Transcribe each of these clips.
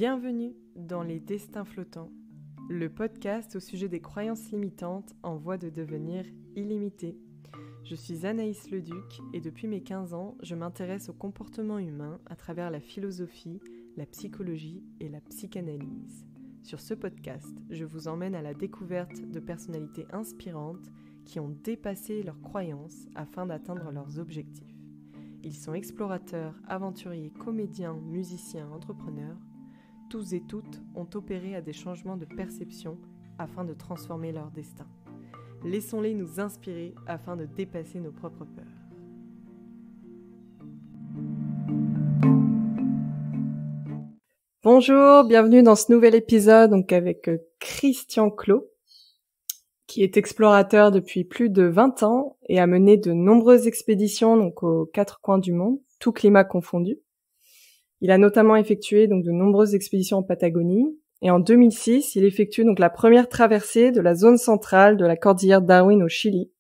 Bienvenue dans Les Destins Flottants, le podcast au sujet des croyances limitantes en voie de devenir illimitées. Je suis Anaïs Leduc et depuis mes 15 ans, je m'intéresse au comportement humain à travers la philosophie, la psychologie et la psychanalyse. Sur ce podcast, je vous emmène à la découverte de personnalités inspirantes qui ont dépassé leurs croyances afin d'atteindre leurs objectifs. Ils sont explorateurs, aventuriers, comédiens, musiciens, entrepreneurs. Tous et toutes ont opéré à des changements de perception afin de transformer leur destin. Laissons-les nous inspirer afin de dépasser nos propres peurs. Bonjour, bienvenue dans ce nouvel épisode avec Christian Clot, qui est explorateur depuis plus de 20 ans et a mené de nombreuses expéditions aux 4 coins du monde, tout climat confondu. Il a notamment effectué de nombreuses expéditions en Patagonie et en 2006, il effectue la première traversée de la zone centrale de la cordillère Darwin au Chili,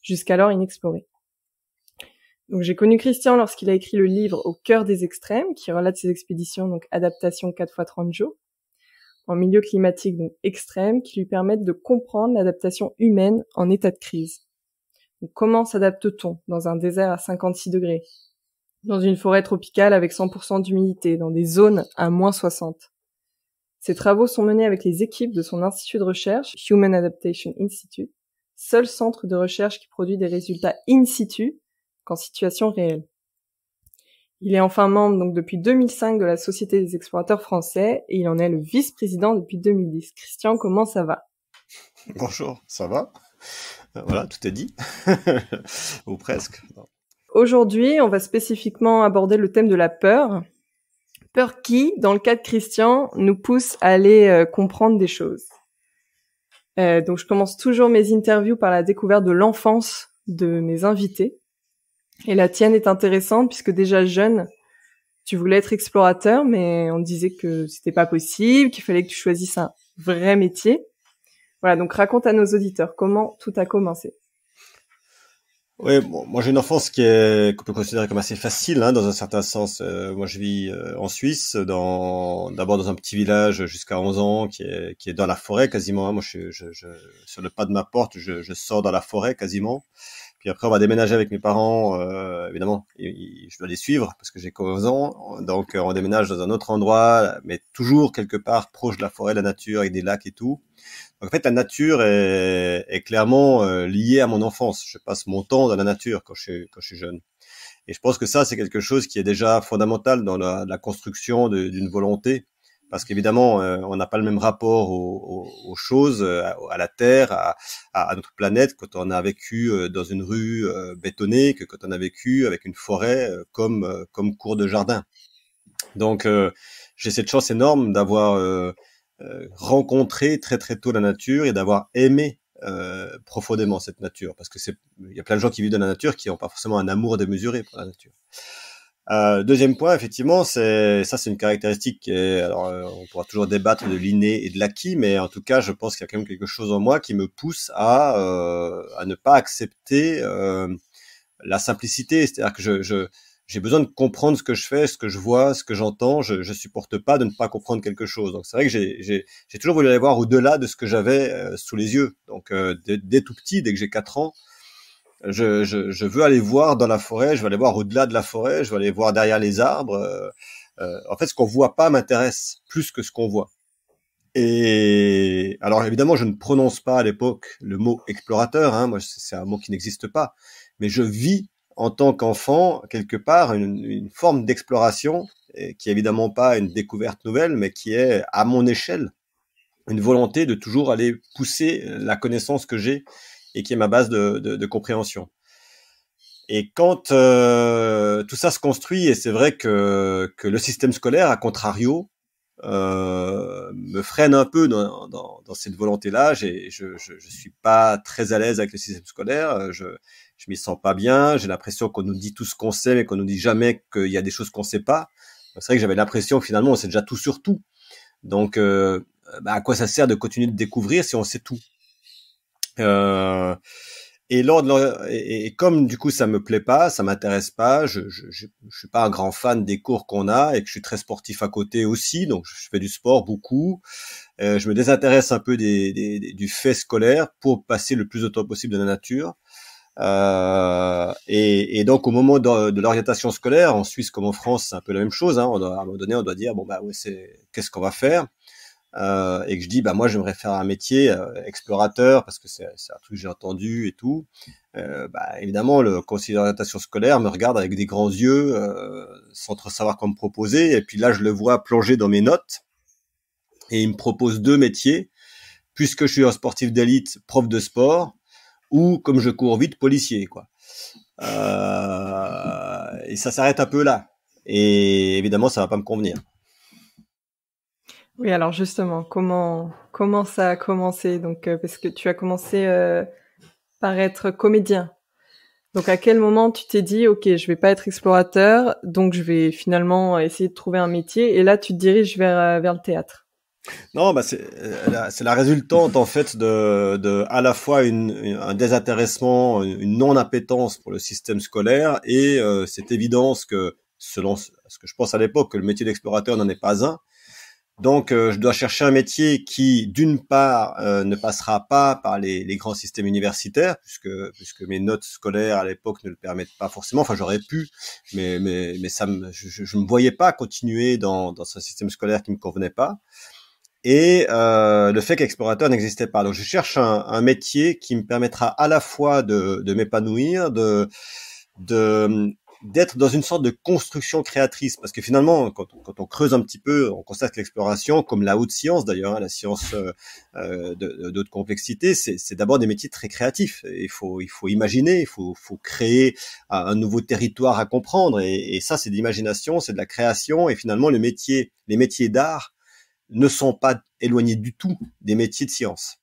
jusqu'alors inexplorée. J'ai connu Christian lorsqu'il a écrit le livre Au cœur des extrêmes, qui relate ses expéditions, adaptation 4x30 jours, en milieu climatique extrême, qui lui permettent de comprendre l'adaptation humaine en état de crise. Comment s'adapte-t-on dans un désert à 56 degrés, dans une forêt tropicale avec 100% d'humidité, dans des zones à -60? Ses travaux sont menés avec les équipes de son institut de recherche, Human Adaptation Institute, seul centre de recherche qui produit des résultats in situ qu'en situation réelle. Il est enfin membre depuis 2005 de la Société des explorateurs français et il en est le vice-président depuis 2010. Christian, comment ça va? Bonjour, ça va? Voilà, tout est dit. Ou presque. Aujourd'hui, on va spécifiquement aborder le thème de la peur. Peur qui, dans le cas de Christian, nous pousse à aller comprendre des choses. Je commence toujours mes interviews par la découverte de l'enfance de mes invités. Et la tienne est intéressante puisque déjà jeune, tu voulais être explorateur, mais on disait que c'était pas possible, qu'il fallait que tu choisisses un vrai métier. Voilà, donc raconte à nos auditeurs comment tout a commencé. Oui, bon, moi j'ai une enfance qu'on peut considérer comme assez facile, dans un certain sens. Moi je vis en Suisse, d'abord dans un petit village jusqu'à 11 ans, qui est dans la forêt quasiment. Moi sur le pas de ma porte, je sors dans la forêt quasiment. Puis après, on va déménager avec mes parents, évidemment, je dois les suivre parce que j'ai 11 ans. Donc, on déménage dans un autre endroit, mais toujours quelque part proche de la forêt, de la nature, avec des lacs et tout. Donc, en fait, la nature est clairement liée à mon enfance. Je passe mon temps dans la nature quand je suis jeune. Et je pense que ça, c'est quelque chose qui est déjà fondamental dans la construction d'une volonté. Parce qu'évidemment, on n'a pas le même rapport aux choses, à la Terre, à notre planète, quand on a vécu dans une rue bétonnée, que quand on a vécu avec une forêt comme cours de jardin. Donc, j'ai cette chance énorme d'avoir rencontré très très tôt la nature et d'avoir aimé profondément cette nature. Parce que il y a plein de gens qui vivent dans la nature qui n'ont pas forcément un amour démesuré pour la nature. Deuxième point, effectivement, c'est une caractéristique on pourra toujours débattre de l'inné et de l'acquis, mais en tout cas, je pense qu'il y a quand même quelque chose en moi qui me pousse à ne pas accepter la simplicité. C'est-à-dire que j'ai besoin de comprendre ce que je fais, ce que je vois, ce que j'entends. Je supporte pas de ne pas comprendre quelque chose. Donc c'est vrai que j'ai toujours voulu aller voir au-delà de ce que j'avais sous les yeux. Donc dès tout petit, dès que j'ai 4 ans, je veux aller voir dans la forêt, je veux aller voir au-delà de la forêt, je veux aller voir derrière les arbres. En fait, ce qu'on voit pas m'intéresse plus que ce qu'on voit. Et alors évidemment, je ne prononce pas à l'époque le mot explorateur. Moi, c'est un mot qui n'existe pas. Mais je vis en tant qu'enfant quelque part une forme d'exploration qui est évidemment pas une découverte nouvelle, mais qui est à mon échelle une volonté de toujours aller pousser la connaissance que j'ai et qui est ma base de compréhension. Et quand tout ça se construit, et c'est vrai que le système scolaire, à contrario, me freine un peu dans cette volonté-là. Je suis pas très à l'aise avec le système scolaire. Je m'y sens pas bien. J'ai l'impression qu'on nous dit tout ce qu'on sait, mais qu'on nous dit jamais qu'il y a des choses qu'on sait pas. Donc, c'est vrai que j'avais l'impression que finalement on sait déjà tout sur tout. Donc, à quoi ça sert de continuer de découvrir si on sait tout? Et et comme du coup ça me plaît pas, ça m'intéresse pas, je suis pas un grand fan des cours qu'on a et que je suis très sportif à côté aussi, donc je fais du sport beaucoup. Je me désintéresse un peu du fait scolaire pour passer le plus de temps possible dans la nature. Et donc au moment de l'orientation scolaire, en Suisse comme en France, c'est un peu la même chose. Hein, à un moment donné, on doit dire bon bah ouais, qu'est-ce qu'on va faire, et que je dis bah moi j'aimerais faire un métier explorateur parce que c'est un truc que j'ai entendu et tout. Bah évidemment le conseiller d'orientation scolaire me regarde avec des grands yeux sans trop savoir quoi me proposer. Et puis là je le vois plonger dans mes notes et il me propose deux métiers puisque je suis un sportif d'élite, prof de sport, ou comme je cours vite, policier, quoi. Et ça s'arrête un peu là. Et évidemment, ça va pas me convenir. Oui, alors justement, comment ça a commencé? Donc, parce que tu as commencé par être comédien. Donc, à quel moment tu t'es dit, ok, je vais pas être explorateur, donc je vais finalement essayer de trouver un métier, et là tu te diriges vers le théâtre. Non, bah c'est la résultante en fait de à la fois un désintéressement, une non-appétence pour le système scolaire et cette évidence que selon ce que je pense à l'époque que le métier d'explorateur n'en est pas un. Donc, je dois chercher un métier qui, d'une part, ne passera pas par les grands systèmes universitaires, puisque mes notes scolaires à l'époque ne le permettent pas forcément. Enfin, j'aurais pu, mais je me voyais pas continuer dans ce système scolaire qui me convenait pas. Et le fait qu'explorateur n'existait pas. Donc, je cherche un métier qui me permettra à la fois de m'épanouir, de d'être dans une sorte de construction créatrice, parce que finalement, quand on creuse un petit peu, on constate que l'exploration, comme la haute science d'ailleurs, hein, la science d'autres complexités, c'est d'abord des métiers très créatifs. Il faut imaginer, faut créer un nouveau territoire à comprendre, et ça, c'est de l'imagination, c'est de la création, et finalement, les métiers d'art ne sont pas éloignés du tout des métiers de science.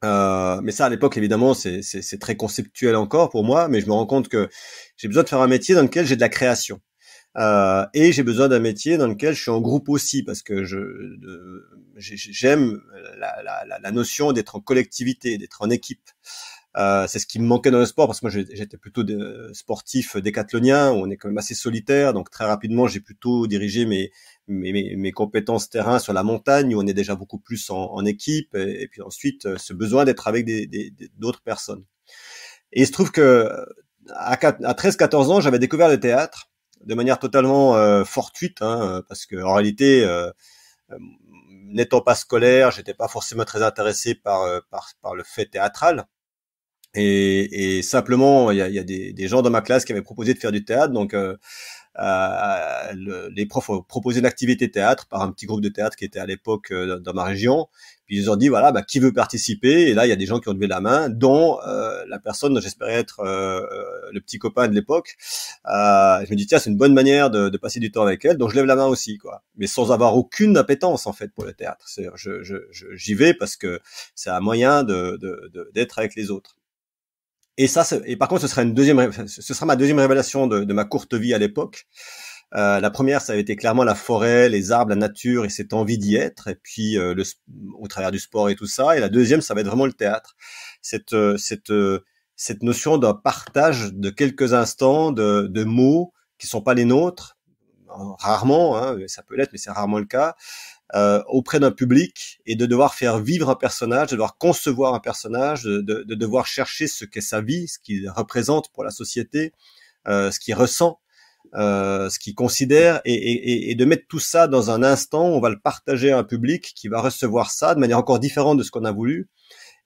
Mais ça, à l'époque, évidemment, c'est très conceptuel encore pour moi, mais je me rends compte que j'ai besoin de faire un métier dans lequel j'ai de la création. Et j'ai besoin d'un métier dans lequel je suis en groupe aussi, parce que j'aime la notion d'être en collectivité, d'être en équipe. C'est ce qui me manquait dans le sport, parce que moi j'étais plutôt sportif décathlonien, où on est quand même assez solitaire, donc très rapidement j'ai plutôt dirigé mes compétences terrain sur la montagne, où on est déjà beaucoup plus en équipe, et puis ensuite ce besoin d'être avec d'autres personnes. Et il se trouve que à 13-14 ans, j'avais découvert le théâtre de manière totalement fortuite, hein, parce que en réalité, n'étant pas scolaire, j'étais pas forcément très intéressé par le fait théâtral. Et simplement, il y a des gens dans ma classe qui avaient proposé de faire du théâtre, donc les profs ont proposé une activité théâtre par un petit groupe de théâtre qui était à l'époque dans ma région. Puis ils ont dit voilà, bah, qui veut participer? Et là, il y a des gens qui ont levé la main, dont la personne dont j'espérais être le petit copain de l'époque. Je me dis tiens, c'est une bonne manière de passer du temps avec elle, donc je lève la main aussi, quoi. Mais sans avoir aucune appétence en fait pour le théâtre. J'y vais parce que c'est un moyen d'être avec les autres. Et ça, et par contre, ce sera ma deuxième révélation de ma courte vie à l'époque. La première, ça a été clairement la forêt, les arbres, la nature et cette envie d'y être, et puis au travers du sport et tout ça. Et la deuxième, ça va être vraiment le théâtre. Cette notion d'un partage de quelques instants de mots qui sont pas les nôtres, rarement, hein, ça peut l'être, mais c'est rarement le cas, auprès d'un public, et de devoir faire vivre un personnage, de devoir concevoir un personnage, de devoir chercher ce qu'est sa vie, ce qu'il représente pour la société, ce qu'il ressent, ce qu'il considère, et de mettre tout ça dans un instant où on va le partager à un public qui va recevoir ça de manière encore différente de ce qu'on a voulu.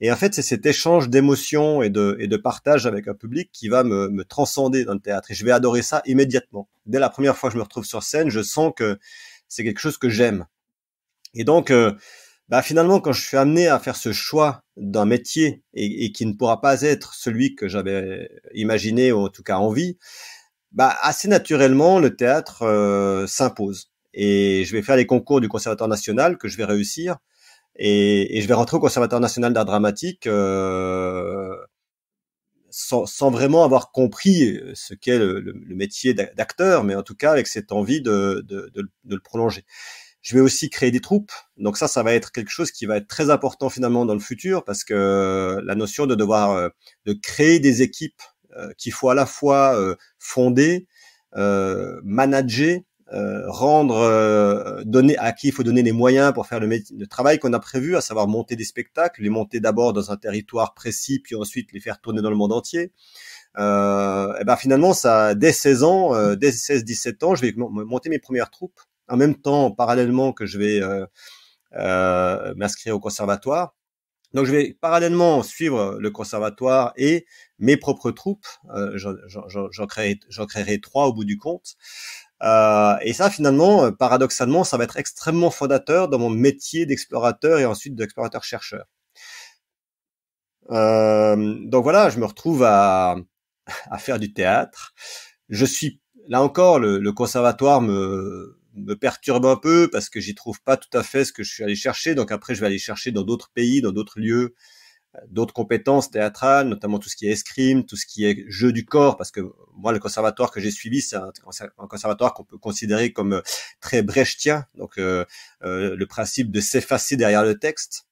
Et en fait, c'est cet échange d'émotions et de partage avec un public qui va me transcender dans le théâtre. Et je vais adorer ça immédiatement. Dès la première fois que je me retrouve sur scène, je sens que c'est quelque chose que j'aime. Et donc, bah finalement, quand je suis amené à faire ce choix d'un métier et qui ne pourra pas être celui que j'avais imaginé ou en tout cas envie, bah assez naturellement, le théâtre s'impose. Et je vais faire les concours du Conservatoire national que je vais réussir, et je vais rentrer au Conservatoire national d'art dramatique sans vraiment avoir compris ce qu'est le métier d'acteur, mais en tout cas avec cette envie de le prolonger. Je vais aussi créer des troupes. Donc ça va être quelque chose qui va être très important finalement dans le futur, parce que la notion de devoir de créer des équipes qu'il faut à la fois fonder, manager, donner à qui il faut donner les moyens pour faire le travail qu'on a prévu, à savoir monter des spectacles, les monter d'abord dans un territoire précis, puis ensuite les faire tourner dans le monde entier. Et ben finalement, ça, dès 16 ans, dès 16-17 ans, je vais monter mes premières troupes, en même temps, parallèlement que je vais m'inscrire au conservatoire. Donc je vais parallèlement suivre le conservatoire et mes propres troupes. J'en créerai 3 au bout du compte. Et ça, finalement, paradoxalement, ça va être extrêmement fondateur dans mon métier d'explorateur et ensuite d'explorateur-chercheur. Donc voilà, je me retrouve à faire du théâtre. Je suis là encore, le conservatoire me perturbe un peu parce que j'y trouve pas tout à fait ce que je suis allé chercher. Donc après, je vais aller chercher dans d'autres pays, dans d'autres lieux, d'autres compétences théâtrales, notamment tout ce qui est escrime, tout ce qui est jeu du corps, parce que moi, le conservatoire que j'ai suivi, c'est un conservatoire qu'on peut considérer comme très brechtien, donc le principe de s'effacer derrière le texte.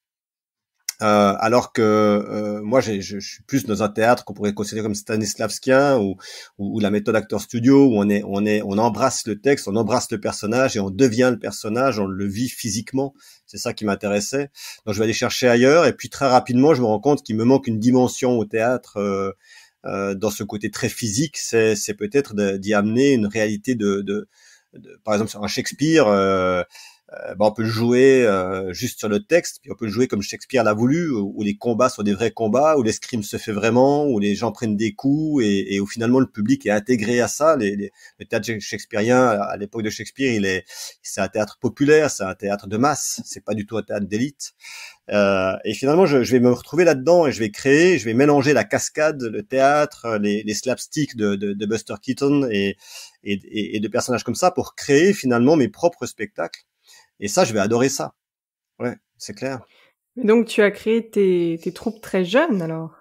Alors que moi, je suis plus dans un théâtre qu'on pourrait considérer comme stanislavskien ou la méthode acteur studio, où on embrasse le texte, on embrasse le personnage et on devient le personnage, on le vit physiquement. C'est ça qui m'intéressait. Donc je vais aller chercher ailleurs, et puis très rapidement, je me rends compte qu'il me manque une dimension au théâtre dans ce côté très physique. C'est peut-être d'y amener une réalité par exemple sur un Shakespeare. On peut le jouer juste sur le texte, puis on peut le jouer comme Shakespeare l'a voulu, où les combats sont des vrais combats, où l'escrime se fait vraiment, où les gens prennent des coups, et où finalement le public est intégré à ça. Le théâtre shakespearien, à l'époque de Shakespeare, c'est un théâtre populaire, c'est un théâtre de masse, c'est pas du tout un théâtre d'élite. Et finalement, je vais me retrouver là-dedans, et je vais mélanger la cascade, le théâtre, les slapsticks de Buster Keaton et de personnages comme ça pour créer finalement mes propres spectacles. Et ça, je vais adorer ça. Ouais, c'est clair. Mais donc, tu as créé tes troupes très jeunes, alors?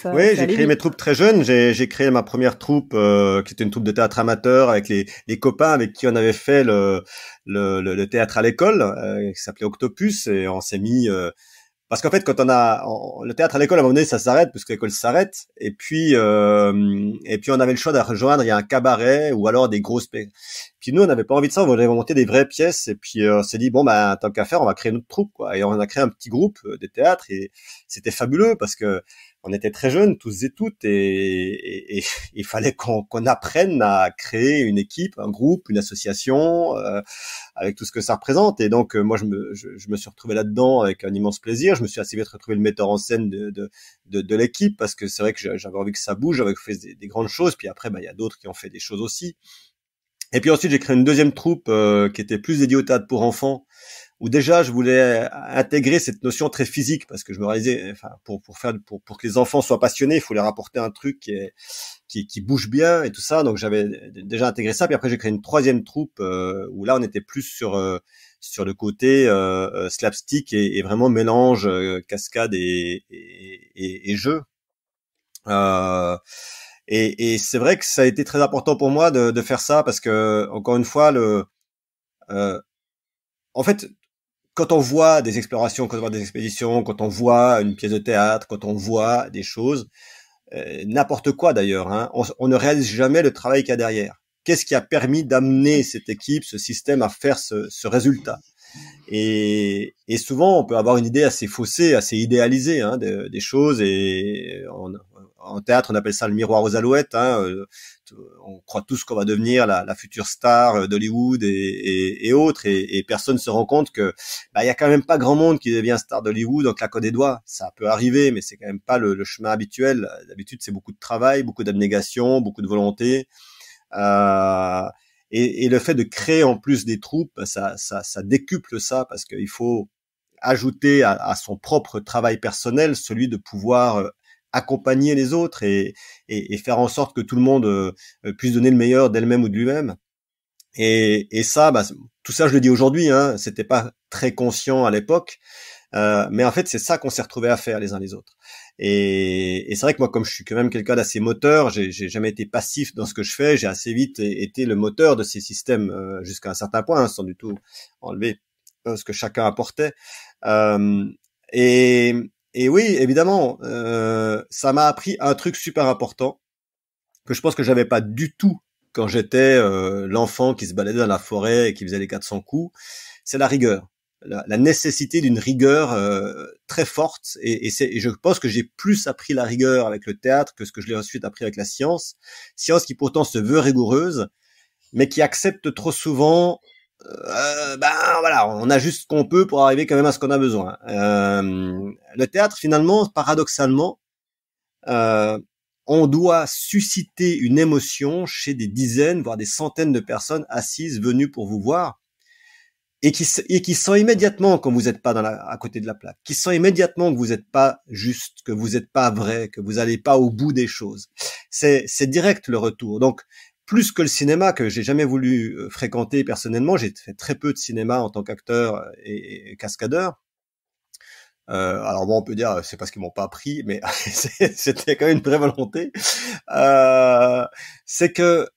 Oui, j'ai créé mes troupes très jeunes. J'ai créé ma première troupe, qui était une troupe de théâtre amateur avec les copains avec qui on avait fait le théâtre à l'école, qui s'appelait Octopus, et on s'est mis... parce qu'en fait, quand le théâtre à l'école, à un moment donné, ça s'arrête, parce que l'école s'arrête. Et puis on avait le choix de rejoindre, il y a un cabaret ou alors des grosses... Puis nous, on n'avait pas envie de ça, on voulait monter des vraies pièces. Et puis on s'est dit, bon, tant qu'à faire, on va créer notre troupe, quoi. Et on a créé un petit groupe de théâtre, et c'était fabuleux parce que on était très jeunes, tous et toutes, et il fallait qu'on apprenne à créer une équipe, un groupe, une association, avec tout ce que ça représente. Et donc, moi, je me suis retrouvé là-dedans avec un immense plaisir. Je me suis assez vite retrouvé le metteur en scène de l'équipe, parce que c'est vrai que j'avais envie que ça bouge, j'avais fait des grandes choses. Puis après, il y a d'autres qui ont fait des choses aussi. Et puis ensuite, j'ai créé une deuxième troupe qui était plus dédiée au théâtre pour enfants, où déjà je voulais intégrer cette notion très physique, parce que je me réalisais, enfin, pour que les enfants soient passionnés, il faut leur apporter un truc qui bouge bien et tout ça. Donc j'avais déjà intégré ça. Puis après, j'ai créé une troisième troupe où là, on était plus sur le côté slapstick et vraiment mélange cascade et jeu. Et c'est vrai que ça a été très important pour moi de faire ça, parce que encore une fois, en fait, quand on voit des explorations, quand on voit des expéditions, quand on voit une pièce de théâtre, quand on voit des choses, n'importe quoi d'ailleurs, hein, on ne réalise jamais le travail qu'il y a derrière. Qu'est-ce qui a permis d'amener cette équipe, ce système à faire ce résultat? Et souvent, on peut avoir une idée assez faussée, assez idéalisée des choses. Et en théâtre, on appelle ça le miroir aux alouettes. On croit tous qu'on va devenir la future star d'Hollywood et autres. Et personne se rend compte que il y a quand même pas grand monde qui devient star d'Hollywood en claquant des doigts. Ça peut arriver, mais c'est quand même pas le chemin habituel. D'habitude, c'est beaucoup de travail, beaucoup d'abnégation, beaucoup de volonté. Et le fait de créer en plus des troupes, ça décuple ça, parce qu'il faut ajouter à son propre travail personnel celui de pouvoir accompagner les autres et faire en sorte que tout le monde puisse donner le meilleur d'elle-même ou de lui-même. Et ça, tout ça, je le dis aujourd'hui, c'était pas très conscient à l'époque, mais en fait, c'est ça qu'on s'est retrouvés à faire les uns les autres. Et c'est vrai que moi, comme je suis quand même quelqu'un d'assez moteur, j'ai jamais été passif dans ce que je fais. J'ai assez vite été le moteur de ces systèmes jusqu'à un certain point, hein, sans du tout enlever ce que chacun apportait. Euh, et, et oui, évidemment, ça m'a appris un truc super important que je pense que j'avais pas du tout quand j'étais l'enfant qui se baladait dans la forêt et qui faisait les 400 coups. C'est la rigueur. La nécessité d'une rigueur très forte, et je pense que j'ai plus appris la rigueur avec le théâtre que ce que je l'ai ensuite appris avec la science qui pourtant se veut rigoureuse, mais qui accepte trop souvent, ben voilà, on a juste ce qu'on peut pour arriver quand même à ce qu'on a besoin. Le théâtre, finalement, paradoxalement, euh, on doit susciter une émotion chez des dizaines, voire des centaines de personnes assises, venues pour vous voir, et qui sent immédiatement quand vous n'êtes pas à côté de la plaque, qui sent immédiatement que vous n'êtes pas juste, que vous n'êtes pas vrai, que vous n'allez pas au bout des choses. C'est direct le retour. Donc, plus que le cinéma que j'ai jamais voulu fréquenter personnellement, j'ai fait très peu de cinéma en tant qu'acteur et cascadeur. Alors bon, on peut dire c'est parce qu'ils m'ont pas appris, mais c'était quand même une vraie volonté. C'est que,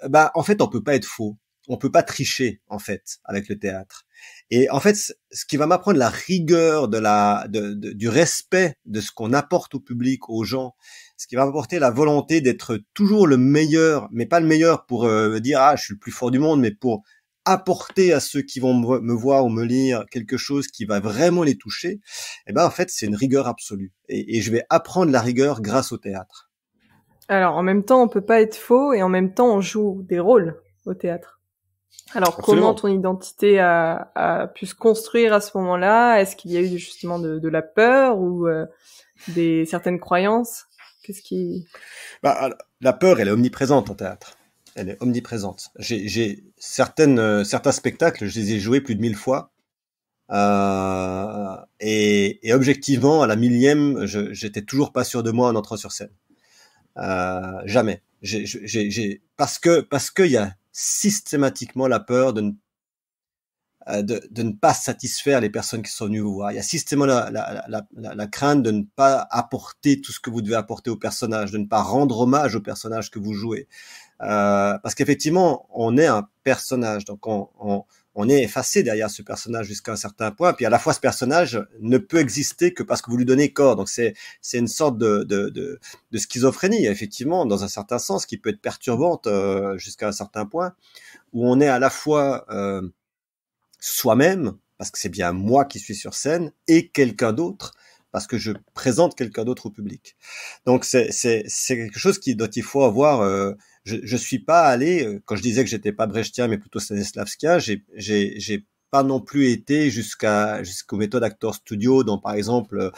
bah, en fait, on peut pas être faux, on peut pas tricher en fait avec le théâtre. Et en fait, ce qui va m'apprendre la rigueur du respect de ce qu'on apporte au public, aux gens, ce qui va m'apporter la volonté d'être toujours le meilleur, mais pas le meilleur pour dire je suis le plus fort du monde, mais pour apporter à ceux qui vont me voir ou me lire quelque chose qui va vraiment les toucher. Eh ben en fait, c'est une rigueur absolue. Et je vais apprendre la rigueur grâce au théâtre. Alors, en même temps, on peut pas être faux et en même temps, on joue des rôles au théâtre. Alors, Absolument. comment ton identité a pu se construire à ce moment-là? Est-ce qu'il y a eu justement de la peur ou certaines croyances? Qu'est-ce qui... Bah, la peur, elle est omniprésente en théâtre. Elle est omniprésente. J'ai certains spectacles, je les ai joués plus de 1000 fois. Et objectivement, à la millième, j'étais toujours pas sûr de moi en entrant sur scène. Jamais. Parce que il y a systématiquement la peur de ne pas satisfaire les personnes qui sont venues vous voir. Il y a systématiquement la crainte de ne pas apporter tout ce que vous devez apporter au personnage, de ne pas rendre hommage au personnage que vous jouez. Parce qu'effectivement, on est un personnage, donc on est effacé derrière ce personnage jusqu'à un certain point. Puis à la fois, ce personnage ne peut exister que parce que vous lui donnez corps. Donc c'est une sorte de schizophrénie, effectivement, dans un certain sens, qui peut être perturbante jusqu'à un certain point, où on est à la fois soi-même, parce que c'est bien moi qui suis sur scène, et quelqu'un d'autre, parce que je présente quelqu'un d'autre au public. Donc c'est quelque chose dont il faut avoir. Je suis pas allé, quand je disais que j'étais pas brechtien mais plutôt stanislavskien, j'ai pas non plus été jusqu'aux méthodes Actor Studio, dont par exemple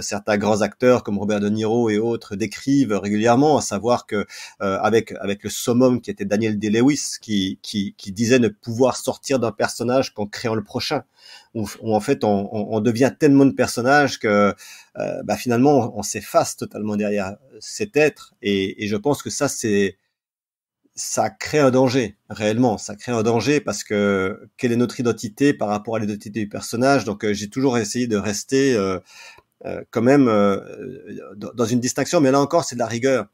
certains grands acteurs comme Robert De Niro et autres décrivent régulièrement, à savoir que avec le summum qui était Daniel Day-Lewis, qui disait ne pouvoir sortir d'un personnage qu'en créant le prochain, où en fait on devient tellement de personnages que bah finalement on s'efface totalement derrière cet être, et je pense que ça crée un danger, réellement. Ça crée un danger parce que quelle est notre identité par rapport à l'identité du personnage? Donc j'ai toujours essayé de rester quand même dans une distinction, mais là encore c'est de la rigueur.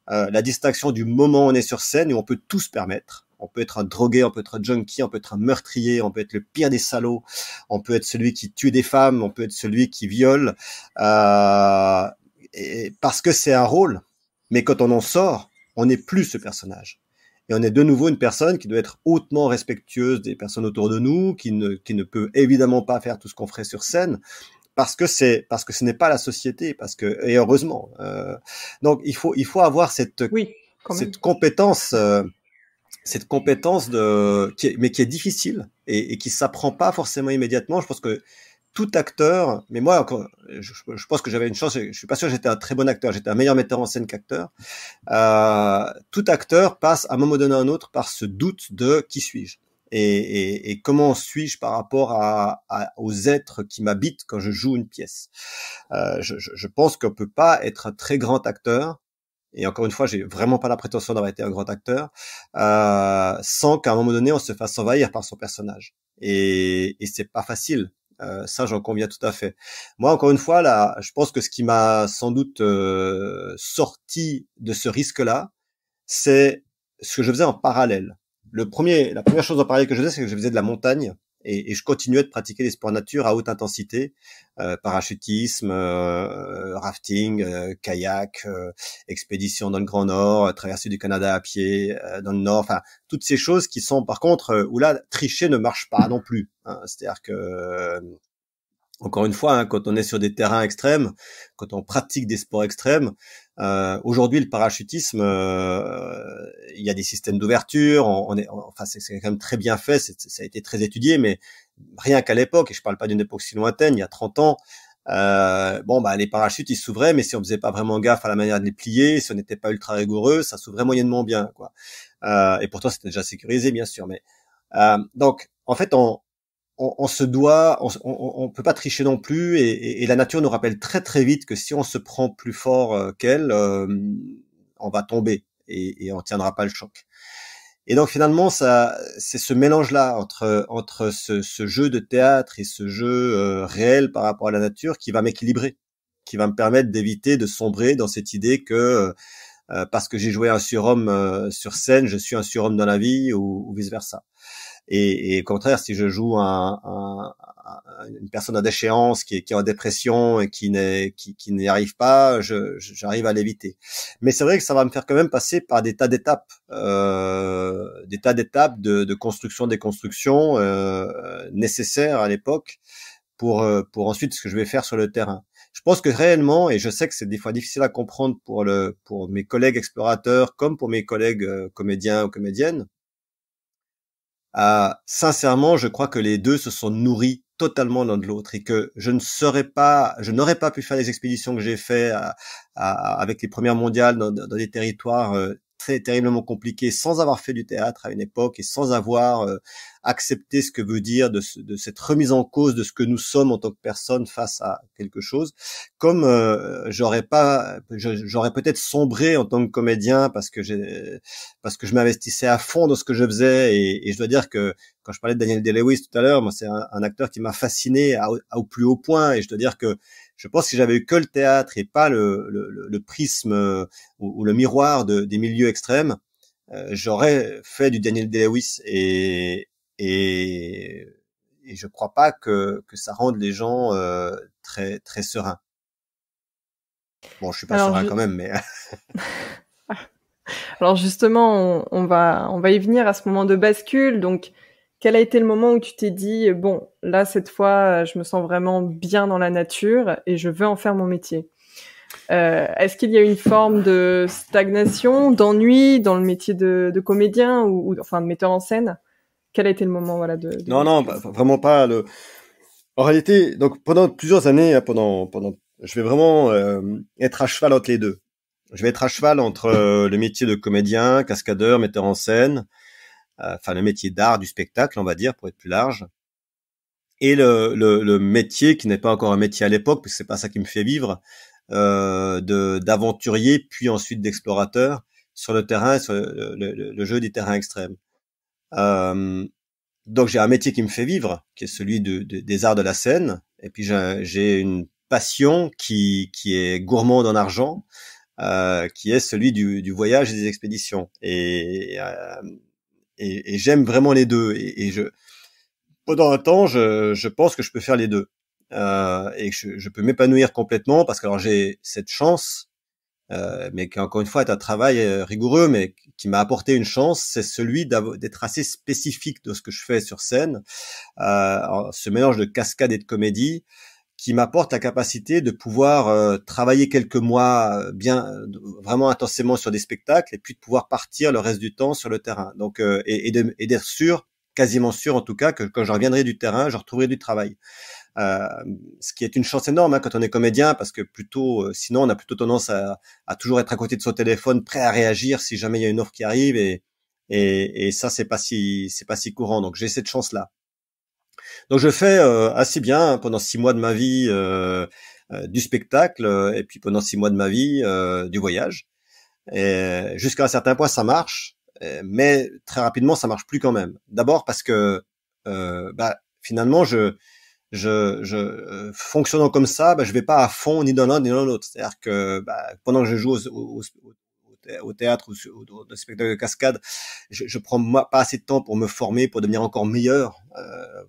La distinction du moment où on est sur scène, où on peut tout se permettre. On peut être un drogué, on peut être un junkie, on peut être un meurtrier, on peut être le pire des salauds, on peut être celui qui tue des femmes, on peut être celui qui viole, et parce que c'est un rôle. Mais quand on en sort, on n'est plus ce personnage. Et on est de nouveau une personne qui doit être hautement respectueuse des personnes autour de nous, qui ne peut évidemment pas faire tout ce qu'on ferait sur scène, parce que ce n'est pas la société, et heureusement. Donc il faut avoir cette compétence, mais qui est difficile et qui s'apprend pas forcément immédiatement. Je pense que tout acteur, mais moi, je pense que j'avais une chance. Je suis pas sûr que j'étais un très bon acteur. J'étais un meilleur metteur en scène qu'acteur. Tout acteur passe à un moment donné ou à un autre par ce doute de qui suis-je et comment suis-je par rapport aux êtres qui m'habitent quand je joue une pièce. Je pense qu'on peut pas être un très grand acteur. Et encore une fois, j'ai vraiment pas la prétention d'avoir été un grand acteur, sans qu'à un moment donné, on se fasse envahir par son personnage. Et c'est pas facile. Ça, j'en conviens tout à fait. Moi, encore une fois, là, je pense que ce qui m'a sans doute sorti de ce risque-là, c'est ce que je faisais en parallèle. La première chose en parallèle que je faisais, c'est que je faisais de la montagne et je continuais de pratiquer des sports nature à haute intensité, parachutisme, rafting, kayak, expédition dans le Grand Nord, traversée du Canada à pied dans le Nord, enfin toutes ces choses qui sont par contre où là tricher ne marche pas non plus. Hein. C'est-à-dire que encore une fois, hein, quand on est sur des terrains extrêmes, quand on pratique des sports extrêmes, aujourd'hui le parachutisme, il y a des systèmes d'ouverture, enfin c'est quand même très bien fait, ça a été très étudié, mais rien qu'à l'époque, et je parle pas d'une époque si lointaine, il y a 30 ans, les parachutes ils s'ouvraient, mais si on faisait pas vraiment gaffe à la manière de les plier, si on n'était pas ultra rigoureux, ça s'ouvrait moyennement bien, quoi. Et pourtant c'était déjà sécurisé, bien sûr, mais donc en fait on se doit, on peut pas tricher non plus, et la nature nous rappelle très très vite que si on se prend plus fort qu'elle, on va tomber et on tiendra pas le choc. Et donc finalement, ça, c'est ce mélange-là entre ce jeu de théâtre et ce jeu réel par rapport à la nature qui va m'équilibrer, qui va me permettre d'éviter de sombrer dans cette idée que parce que j'ai joué un surhomme sur scène, je suis un surhomme dans la vie ou vice versa. Et au contraire, si je joue une personne à déchéance qui est en dépression et qui n'y arrive pas, j'arrive à l'éviter. Mais c'est vrai que ça va me faire quand même passer par des tas d'étapes, de construction, déconstruction nécessaires à l'époque pour ensuite ce que je vais faire sur le terrain. Je pense que réellement, et je sais que c'est des fois difficile à comprendre pour mes collègues explorateurs comme pour mes collègues comédiens ou comédiennes. Sincèrement, je crois que les deux se sont nourris totalement l'un de l'autre et que je n'aurais pas pu faire les expéditions que j'ai fait avec les premières mondiales dans des territoires très terriblement compliqués sans avoir fait du théâtre à une époque et sans avoir accepté ce que veut dire de cette remise en cause de ce que nous sommes en tant que personne face à quelque chose. Comme j'aurais peut-être sombré en tant que comédien parce que je m'investissais à fond dans ce que je faisais et je dois dire que quand je parlais de Daniel Day-Lewis tout à l'heure, moi c'est un acteur qui m'a fasciné au plus haut point et je dois dire que je pense que si j'avais eu que le théâtre et pas le prisme ou le miroir des milieux extrêmes, j'aurais fait du Daniel Day-Lewis et je crois pas que ça rende les gens très très sereins. Bon, je suis pas serein quand même, mais alors justement, on va y venir à ce moment de bascule. Donc, quel a été le moment où tu t'es dit, bon, là, cette fois, je me sens vraiment bien dans la nature et je veux en faire mon métier? Est-ce qu'il y a une forme de stagnation, d'ennui dans le métier de comédien ou enfin de metteur en scène? Quel a été le moment, voilà, de non, vraiment pas. En réalité, donc pendant plusieurs années, je vais vraiment être à cheval entre les deux. Je vais être à cheval entre le métier de comédien, cascadeur, metteur en scène, enfin le métier d'art du spectacle, on va dire, pour être plus large, et le métier qui n'est pas encore un métier à l'époque, parce que c'est pas ça qui me fait vivre, d'aventurier puis ensuite d'explorateur sur le terrain, sur le jeu des terrains extrêmes. Donc j'ai un métier qui me fait vivre, qui est celui des arts de la scène, et puis j'ai une passion qui est gourmande en argent, qui est celui du voyage et des expéditions. Et j'aime vraiment les deux. Et pendant un temps, je pense que je peux faire les deux. Et que je peux m'épanouir complètement parce que alors j'ai cette chance, mais qui encore une fois est un travail rigoureux, mais qui m'a apporté une chance, c'est celui d'être assez spécifique de ce que je fais sur scène. Ce mélange de cascade et de comédie qui m'apporte la capacité de pouvoir travailler quelques mois vraiment intensément sur des spectacles et puis de pouvoir partir le reste du temps sur le terrain. Donc et d'être sûr, quasiment sûr en tout cas, que quand je reviendrai du terrain, je retrouverai du travail. Ce qui est une chance énorme quand on est comédien, parce que sinon on a plutôt tendance à toujours être à côté de son téléphone, prêt à réagir si jamais il y a une offre qui arrive, et ça c'est pas si courant. Donc j'ai cette chance là. Donc je fais assez bien pendant 6 mois de ma vie du spectacle et puis pendant 6 mois de ma vie du voyage. Et jusqu'à un certain point ça marche, mais très rapidement ça marche plus quand même. D'abord parce que finalement je fonctionnant comme ça, je vais pas à fond ni dans l'un ni dans l'autre. C'est-à-dire que pendant que je joue au théâtre ou au spectacle de cascade, je prends pas assez de temps pour me former, pour devenir encore meilleur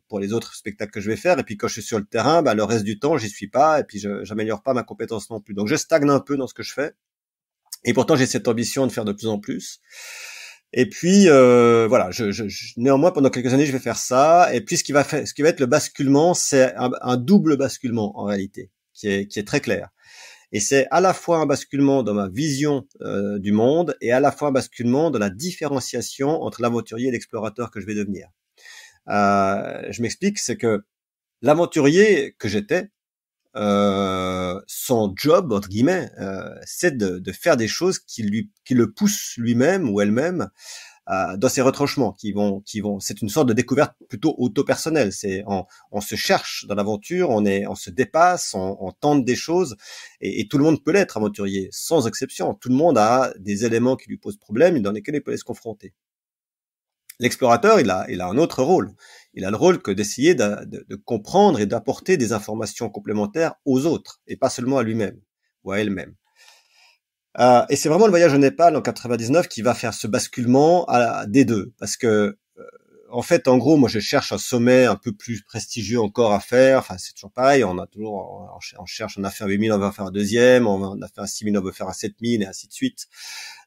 pour les autres spectacles que je vais faire. Et puis quand je suis sur le terrain, le reste du temps, j'y suis pas, et puis j'améliore pas ma compétence non plus. Donc je stagne un peu dans ce que je fais. Et pourtant j'ai cette ambition de faire de plus en plus. Et puis voilà, néanmoins pendant quelques années je vais faire ça. Et puis ce qui va être le basculement, c'est un double basculement en réalité, qui est très clair. Et c'est à la fois un basculement dans ma vision du monde, et à la fois un basculement dans la différenciation entre l'aventurier et l'explorateur que je vais devenir. Je m'explique, c'est que l'aventurier que j'étais, son job entre guillemets, c'est de faire des choses qui le poussent lui-même ou elle-même dans ses retranchements, qui vont. C'est une sorte de découverte plutôt auto-personnelle. C'est on se cherche dans l'aventure, on se dépasse, on tente des choses, et tout le monde peut l'être aventurier, sans exception. Tout le monde a des éléments qui lui posent problème et dans lesquels il peut aller se confronter. L'explorateur, il a un autre rôle. Il a le rôle que d'essayer de comprendre et d'apporter des informations complémentaires aux autres, et pas seulement à lui-même ou à elle-même. Et c'est vraiment le voyage au Népal en 99 qui va faire ce basculement des deux, parce que en fait, en gros, moi je cherche un sommet un peu plus prestigieux encore à faire. Enfin, c'est toujours pareil, on a toujours, on cherche, on a fait un 8000, on va faire un deuxième, on a fait un 6000, on veut faire un 7000, et ainsi de suite.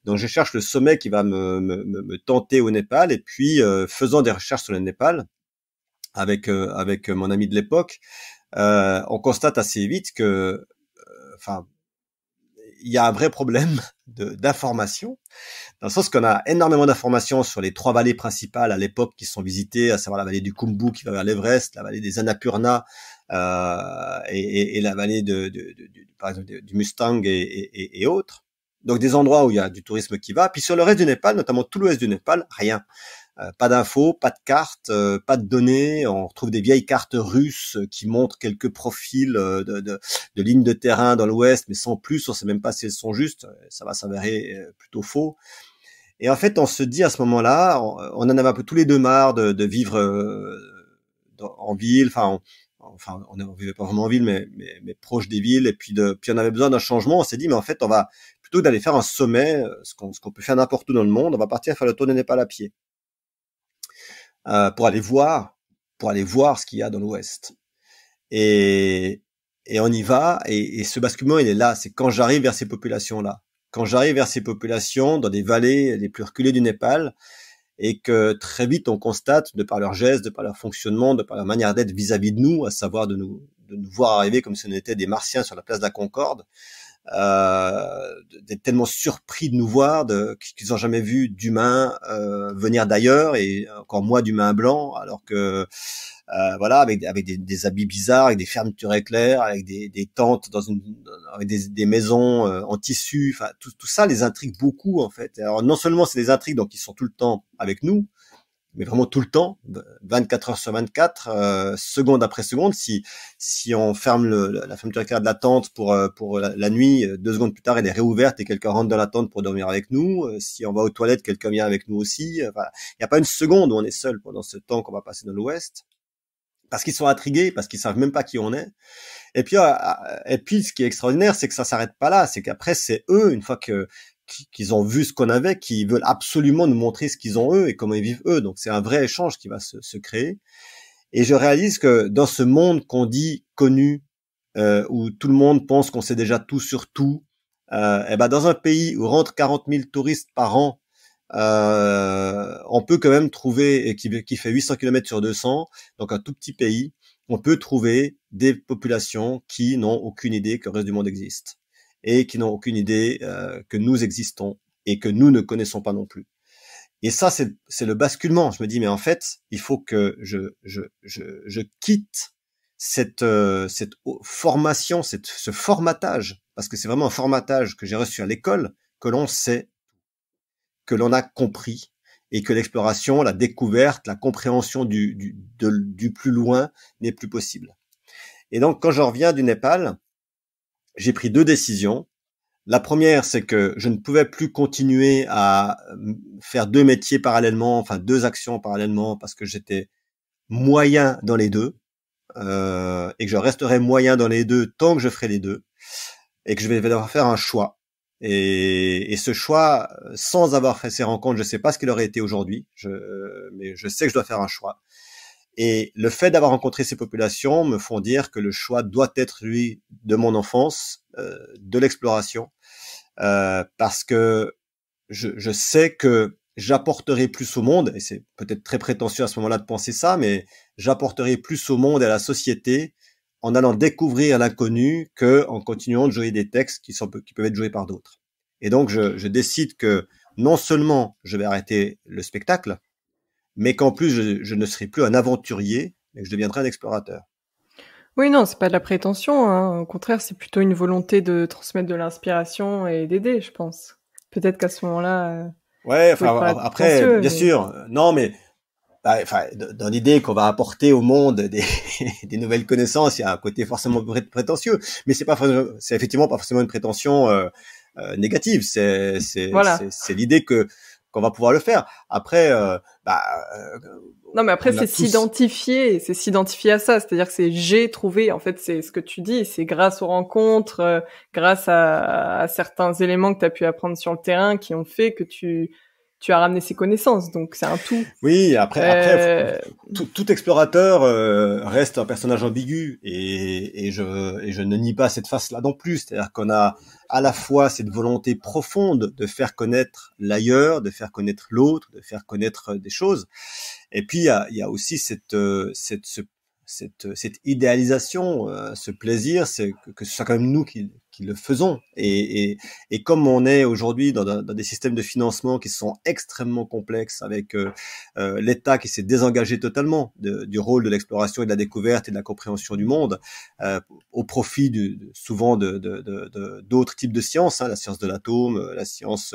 Donc je cherche le sommet qui va me tenter au Népal, et puis faisant des recherches sur le Népal avec mon ami de l'époque, on constate assez vite que il y a un vrai problème d'information, dans le sens qu'on a énormément d'informations sur les 3 vallées principales à l'époque qui sont visitées, à savoir la vallée du Khumbu qui va vers l'Everest, la vallée des Annapurna et la vallée par exemple du Mustang et autres. Donc des endroits où il y a du tourisme qui va. Puis sur le reste du Népal, notamment tout l'ouest du Népal, rien. Pas d'infos, pas de cartes, pas de données. On retrouve des vieilles cartes russes qui montrent quelques profils de lignes de terrain dans l'ouest, mais sans plus. On sait même pas si elles sont justes. Ça va s'avérer plutôt faux. Et en fait, on se dit à ce moment-là, on en avait un peu tous les deux marre de vivre en ville. On vivait pas vraiment en ville, mais proche des villes. Et puis on avait besoin d'un changement. On s'est dit, mais en fait, on va plutôt d'aller faire un sommet, ce qu'on peut faire n'importe où dans le monde. On va partir faire le tour du Népal à pied. Pour aller voir ce qu'il y a dans l'Ouest. Et on y va, et ce basculement, il est là. C'est quand j'arrive vers ces populations-là. Quand j'arrive vers ces populations dans des vallées les plus reculées du Népal, et que très vite on constate, de par leurs gestes, de par leur fonctionnement, de par leur manière d'être vis-à-vis de nous, à savoir de nous voir arriver comme si on était des Martiens sur la place de la Concorde, d'être tellement surpris de nous voir, qu'ils n'ont jamais vu d'humains venir d'ailleurs, et encore moins d'humains blancs, alors que voilà, avec des habits bizarres, avec des fermetures éclairs, avec des tentes avec des maisons en tissu. Enfin, tout ça les intrigue beaucoup en fait. Alors non seulement c'est des intrigues donc ils sont tout le temps avec nous, mais vraiment tout le temps, 24 heures sur 24, seconde après seconde. Si on ferme la fermeture éclair de la tente pour la nuit, 2 secondes plus tard elle est réouverte et quelqu'un rentre dans la tente pour dormir avec nous. Si on va aux toilettes, quelqu'un vient avec nous aussi. Enfin, il n'y a pas une seconde où on est seul pendant ce temps qu'on va passer dans l'Ouest, parce qu'ils sont intrigués, parce qu'ils savent même pas qui on est. Et puis ce qui est extraordinaire, c'est que ça s'arrête pas là. C'est qu'après c'est eux, une fois qu'ils ont vu ce qu'on avait, qui veulent absolument nous montrer ce qu'ils ont eux et comment ils vivent eux. Donc c'est un vrai échange qui va se créer. Et je réalise que dans ce monde qu'on dit connu, où tout le monde pense qu'on sait déjà tout sur tout, dans un pays où rentrent 40 000 touristes par an, on peut quand même trouver, et qui fait 800 km sur 200, donc un tout petit pays, on peut trouver des populations qui n'ont aucune idée que le reste du monde existe, et qui n'ont aucune idée que nous existons et que nous ne connaissons pas non plus. Et ça, c'est le basculement. Je me dis, mais en fait, il faut que je quitte cette formation, ce formatage, parce que c'est vraiment un formatage que j'ai reçu à l'école, que l'on sait, que l'on a compris, et que l'exploration, la découverte, la compréhension du plus loin n'est plus possible. Et donc, quand je reviens du Népal, j'ai pris 2 décisions. La première, c'est que je ne pouvais plus continuer à faire 2 métiers parallèlement, enfin 2 actions parallèlement, parce que j'étais moyen dans les 2. et que je resterai moyen dans les deux tant que je ferai les deux, et que je vais devoir faire un choix. Et ce choix, sans avoir fait ces rencontres, je sais pas ce qu'il aurait été aujourd'hui, mais je sais que je dois faire un choix. Et le fait d'avoir rencontré ces populations me font dire que le choix doit être celui de mon enfance, de l'exploration, parce que je sais que j'apporterai plus au monde, et c'est peut-être très prétentieux à ce moment-là de penser ça, mais j'apporterai plus au monde et à la société en allant découvrir l'inconnu que en continuant de jouer des textes qui peuvent être joués par d'autres. Et donc, je décide que non seulement je vais arrêter le spectacle, mais qu'en plus, je ne serai plus un aventurier, mais que je deviendrai un explorateur. Oui, non, c'est pas de la prétention, hein. Au contraire, c'est plutôt une volonté de transmettre de l'inspiration et d'aider, je pense. Peut-être qu'à ce moment-là, Ouais, ça pouvait te enfin, paraître après, prétentieux, bien mais sûr, non, mais enfin, dans l'idée qu'on va apporter au monde des nouvelles connaissances, il y a un côté forcément prétentieux, mais c'est effectivement pas forcément une prétention négative. voilà. C'est l'idée qu'on va pouvoir le faire. Après, bah, euh, Non, mais après, on a tous. c'est s'identifier à ça. C'est-à-dire que c'est j'ai trouvé, en fait, c'est ce que tu dis, c'est grâce aux rencontres, grâce à certains éléments que tu as pu apprendre sur le terrain qui ont fait que tu as ramené ces connaissances. Donc, c'est un tout. Oui, après, Euh, tout explorateur reste un personnage ambigu et je ne nie pas cette face-là non plus. C'est-à-dire qu'on a à la fois cette volonté profonde de faire connaître l'ailleurs, de faire connaître l'autre, de faire connaître des choses. Et puis il y a aussi cette idéalisation, ce plaisir, c'est que ce soit quand même nous qui le faisons. Et comme on est aujourd'hui dans des systèmes de financement qui sont extrêmement complexes, avec l'État qui s'est désengagé totalement du rôle de l'exploration et de la découverte et de la compréhension du monde, au profit souvent d'autres types de sciences, hein, la science de l'atome, la science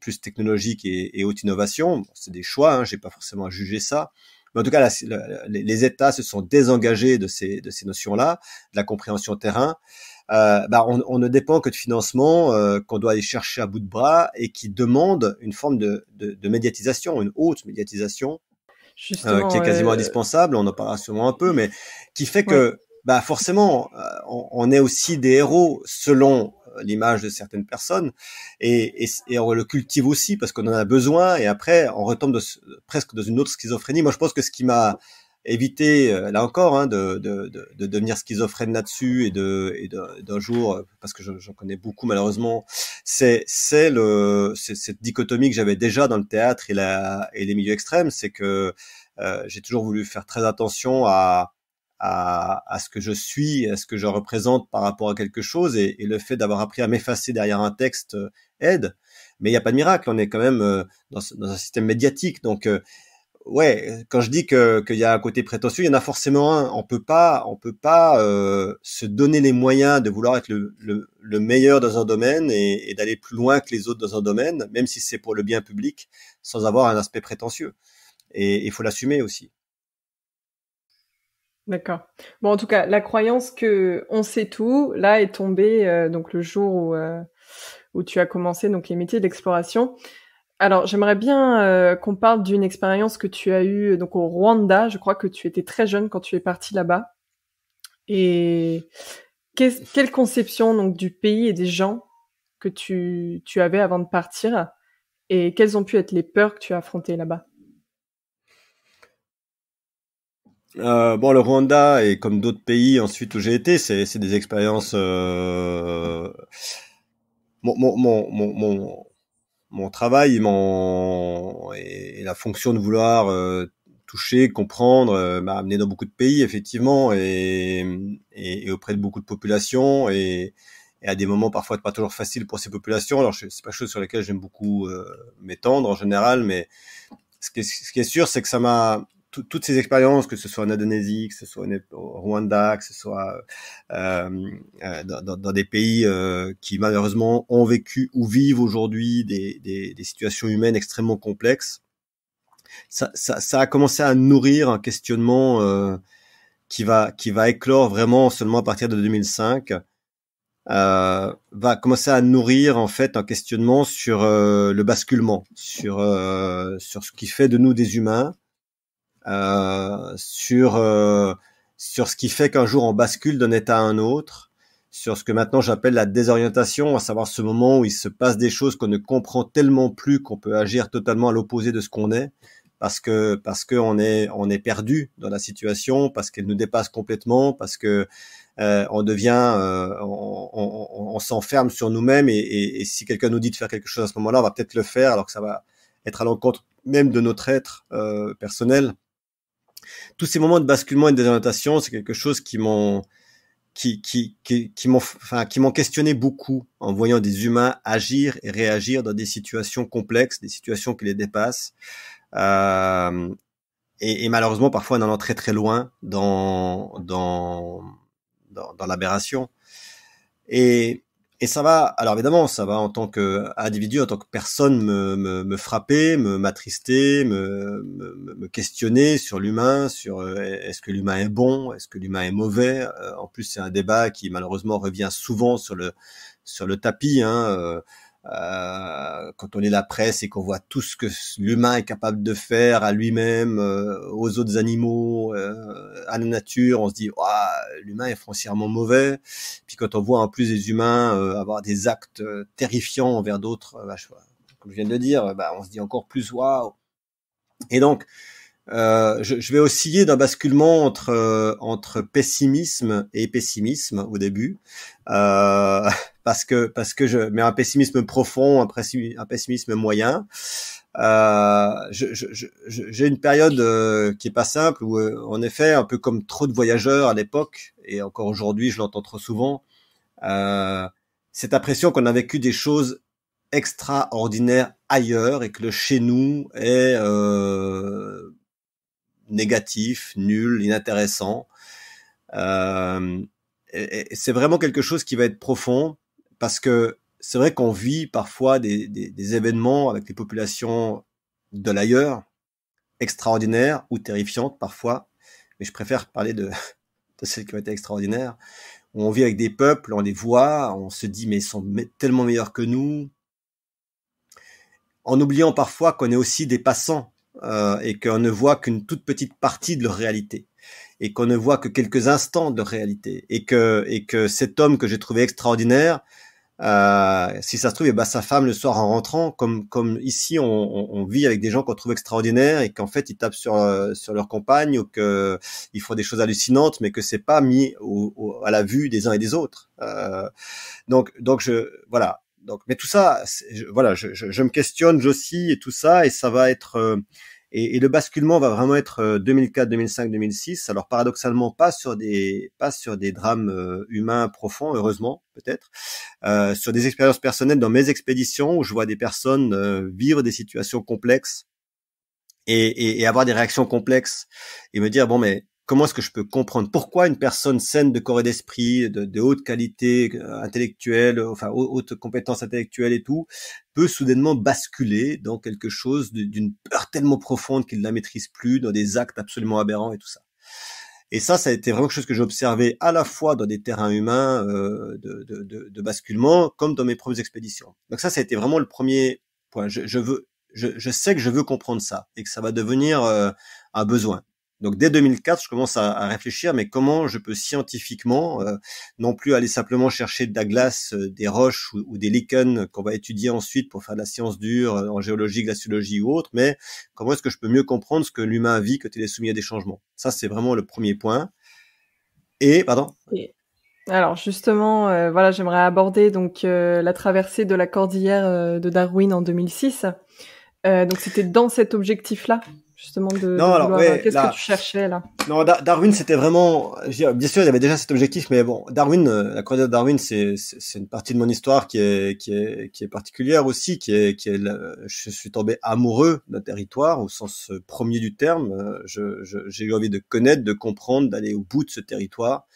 plus technologique et haute innovation. C'est des choix, hein, j'ai pas forcément à juger ça. Mais en tout cas, les États se sont désengagés de ces notions-là, de la compréhension terrain. On ne dépend que de financement qu'on doit aller chercher à bout de bras et qui demande une forme de médiatisation, une haute médiatisation qui Justement, est quasiment indispensable. On en parlera sûrement un peu, mais qui fait oui. que forcément, on est aussi des héros selon l'image de certaines personnes et on le cultive aussi parce qu'on en a besoin et après on retombe presque dans une autre schizophrénie. Moi, je pense que ce qui m'a évité, là encore, hein, de devenir schizophrène là-dessus et d'un jour, parce que j'en connais beaucoup malheureusement, c'est cette dichotomie que j'avais déjà dans le théâtre et les milieux extrêmes, c'est que j'ai toujours voulu faire très attention à ce que je suis, à ce que je représente par rapport à quelque chose, et le fait d'avoir appris à m'effacer derrière un texte aide. Mais il n'y a pas de miracle, on est quand même dans un système médiatique, donc ouais, quand je dis qu'il y a un côté prétentieux, il y en a forcément un. On peut pas se donner les moyens de vouloir être le meilleur dans un domaine et d'aller plus loin que les autres dans un domaine, même si c'est pour le bien public, sans avoir un aspect prétentieux. Et il faut l'assumer aussi. D'accord. Bon, en tout cas, la croyance que on sait tout, là, est tombée donc le jour où tu as commencé donc les métiers d'exploration. Alors, j'aimerais bien qu'on parle d'une expérience que tu as eue donc au Rwanda. Je crois que tu étais très jeune quand tu es partie là-bas. Et quelle conception donc du pays et des gens que tu avais avant de partir et quelles ont pu être les peurs que tu as affrontées là-bas? Le Rwanda et comme d'autres pays ensuite où j'ai été, c'est des expériences. Mon, mon, mon, mon, mon, mon travail et la fonction de vouloir toucher, comprendre, m'a amené dans beaucoup de pays effectivement et auprès de beaucoup de populations et à des moments parfois pas toujours faciles pour ces populations. Alors c'est pas chose sur lesquelles j'aime beaucoup m'étendre en général, mais ce qui est sûr, c'est que ça m'a toutes ces expériences, que ce soit en Indonésie, que ce soit au Rwanda, que ce soit dans des pays qui malheureusement ont vécu ou vivent aujourd'hui des situations humaines extrêmement complexes, ça a commencé à nourrir un questionnement qui va éclore vraiment seulement à partir de 2005. Va commencer à nourrir en fait un questionnement sur le basculement, sur ce qui fait de nous des humains, sur sur ce qui fait qu'un jour on bascule d'un état à un autre, sur ce que maintenant j'appelle la désorientation, à savoir ce moment où il se passe des choses qu'on ne comprend tellement plus qu'on peut agir totalement à l'opposé de ce qu'on est, parce que on est perdu dans la situation, parce qu'elle nous dépasse complètement, parce que on devient, on s'enferme sur nous-mêmes, et si quelqu'un nous dit de faire quelque chose à ce moment-là, on va peut-être le faire alors que ça va être à l'encontre même de notre être personnel. Tous ces moments de basculement et de désorientation, c'est quelque chose qui m'ont qui m'ont questionné beaucoup en voyant des humains agir et réagir dans des situations complexes, des situations qui les dépassent, euh, et malheureusement parfois en allant très très loin dans l'aberration. Et et ça va, alors évidemment, ça va en tant qu'individu, en tant que personne, me frapper, m'attrister, me questionner sur l'humain, sur est-ce que l'humain est bon, est-ce que l'humain est mauvais. En plus, c'est un débat qui malheureusement revient souvent sur le tapis, hein. Quand on lit la presse et qu'on voit tout ce que l'humain est capable de faire à lui-même, aux autres animaux, à la nature, on se dit ouah, l'humain est foncièrement mauvais. Puis quand on voit en plus des humains avoir des actes terrifiants envers d'autres, comme je viens de dire, on se dit encore plus waouh. Et donc je vais osciller d'un basculement entre pessimisme et pessimisme au début, parce que je mets un pessimisme profond, un pessimisme moyen. J'ai une période qui est pas simple où, en effet, un peu comme trop de voyageurs à l'époque, et encore aujourd'hui, je l'entends trop souvent, cette impression qu'on a vécu des choses extraordinaires ailleurs et que le chez nous est négatif, nul, inintéressant. Euh, et c'est vraiment quelque chose qui va être profond, parce que c'est vrai qu'on vit parfois des événements avec des populations de l'ailleurs, extraordinaires ou terrifiantes parfois, mais je préfère parler de celles qui ont été extraordinaires, où on vit avec des peuples, on les voit, on se dit mais ils sont tellement meilleurs que nous, en oubliant parfois qu'on est aussi des passants, et qu'on ne voit qu'une toute petite partie de leur réalité, et qu'on ne voit que quelques instants de leur réalité, et que cet homme que j'ai trouvé extraordinaire, si ça se trouve, sa femme le soir en rentrant, comme ici on vit avec des gens qu'on trouve extraordinaires et qu'en fait ils tapent sur leur compagne, ou que ils font des choses hallucinantes, mais que c'est pas mis à la vue des uns et des autres. Donc voilà. Donc, mais tout ça, je me questionne, j'oscille et tout ça, et ça va être et le basculement va vraiment être 2004, 2005, 2006. Alors paradoxalement, pas sur des drames humains profonds, heureusement peut-être, sur des expériences personnelles dans mes expéditions où je vois des personnes vivre des situations complexes et avoir des réactions complexes, et me dire bon, mais comment est-ce que je peux comprendre pourquoi une personne saine de corps et d'esprit, de haute qualité intellectuelle, enfin haute compétence intellectuelle et tout, peut soudainement basculer dans quelque chose d'une peur tellement profonde qu'il ne la maîtrise plus, dans des actes absolument aberrants et tout ça. Et ça a été vraiment quelque chose que j'ai observé à la fois dans des terrains humains de basculement, comme dans mes propres expéditions. Donc ça a été vraiment le premier point. Je sais que je veux comprendre ça, et que ça va devenir un besoin. Donc dès 2004, je commence à réfléchir, mais comment je peux scientifiquement, non plus aller simplement chercher de la glace, des roches ou des lichens qu'on va étudier ensuite pour faire de la science dure en géologie, glaciologie ou autre, mais comment est-ce que je peux mieux comprendre ce que l'humain vit quand il est soumis à des changements. Ça, c'est vraiment le premier point. Et, pardon. Et alors justement, voilà, j'aimerais aborder donc la traversée de la cordillère de Darwin en 2006. Donc c'était dans cet objectif-là, justement, de Non, alors, vouloir. ouais, Qu'est-ce que là, tu cherchais là? non, Darwin, c'était vraiment, je veux dire, bien sûr, il y avait déjà cet objectif, mais bon, Darwin, la croisade de Darwin, c'est une partie de mon histoire qui est particulière aussi, je suis tombé amoureux d'un territoire au sens premier du terme. J'ai eu envie de connaître, de comprendre, d'aller au bout de ce territoire.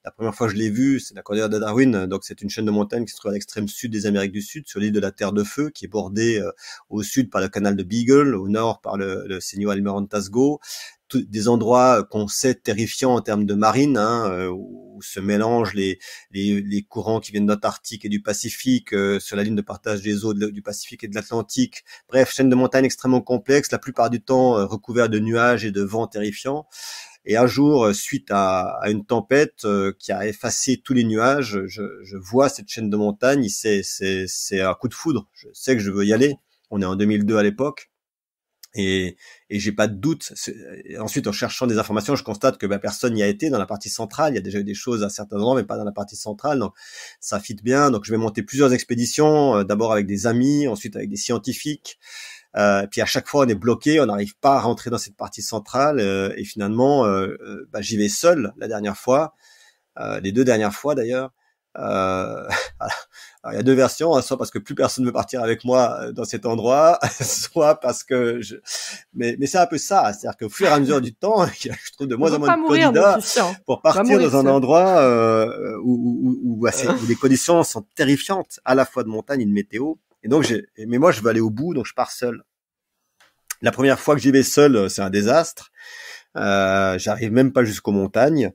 La première fois que je l'ai vu, c'est la croisade de Darwin. Donc c'est une chaîne de montagnes qui se trouve à l'extrême sud des Amériques du Sud, sur l'île de la Terre de Feu, qui est bordée au sud par le canal de Beagle, au nord par le Senio Almirantazgo. Des endroits qu'on sait terrifiants en termes de marine, hein, où se mélangent les courants qui viennent d'Antarctique et du Pacifique, sur la ligne de partage des eaux du Pacifique et de l'Atlantique. Bref, chaîne de montagnes extrêmement complexe, la plupart du temps recouverte de nuages et de vents terrifiants. Et un jour, suite à une tempête qui a effacé tous les nuages, je vois cette chaîne de montagnes. C'est un coup de foudre. Je sais que je veux y aller. On est en 2002 à l'époque. Et j'ai pas de doute. Ensuite, en cherchant des informations, je constate que personne n'y a été dans la partie centrale. Il y a déjà eu des choses à certains endroits, mais pas dans la partie centrale. Donc, ça fit bien. Donc, je vais monter plusieurs expéditions, d'abord avec des amis, ensuite avec des scientifiques. Puis à chaque fois, on est bloqué, on n'arrive pas à rentrer dans cette partie centrale. Et finalement, j'y vais seul la dernière fois, les 2 dernières fois d'ailleurs. Alors, il y a 2 versions, hein, soit parce que plus personne ne veut partir avec moi dans cet endroit, soit parce que mais c'est un peu ça, c'est-à-dire qu'au fur et à mesure du temps, je trouve de moins en moins de candidats pour partir dans un endroit où les conditions sont terrifiantes, à la fois de montagne et de météo. Et donc mais moi je veux aller au bout, donc je pars seul. La première fois que j'y vais seul, c'est un désastre. J'arrive même pas jusqu'aux montagnes.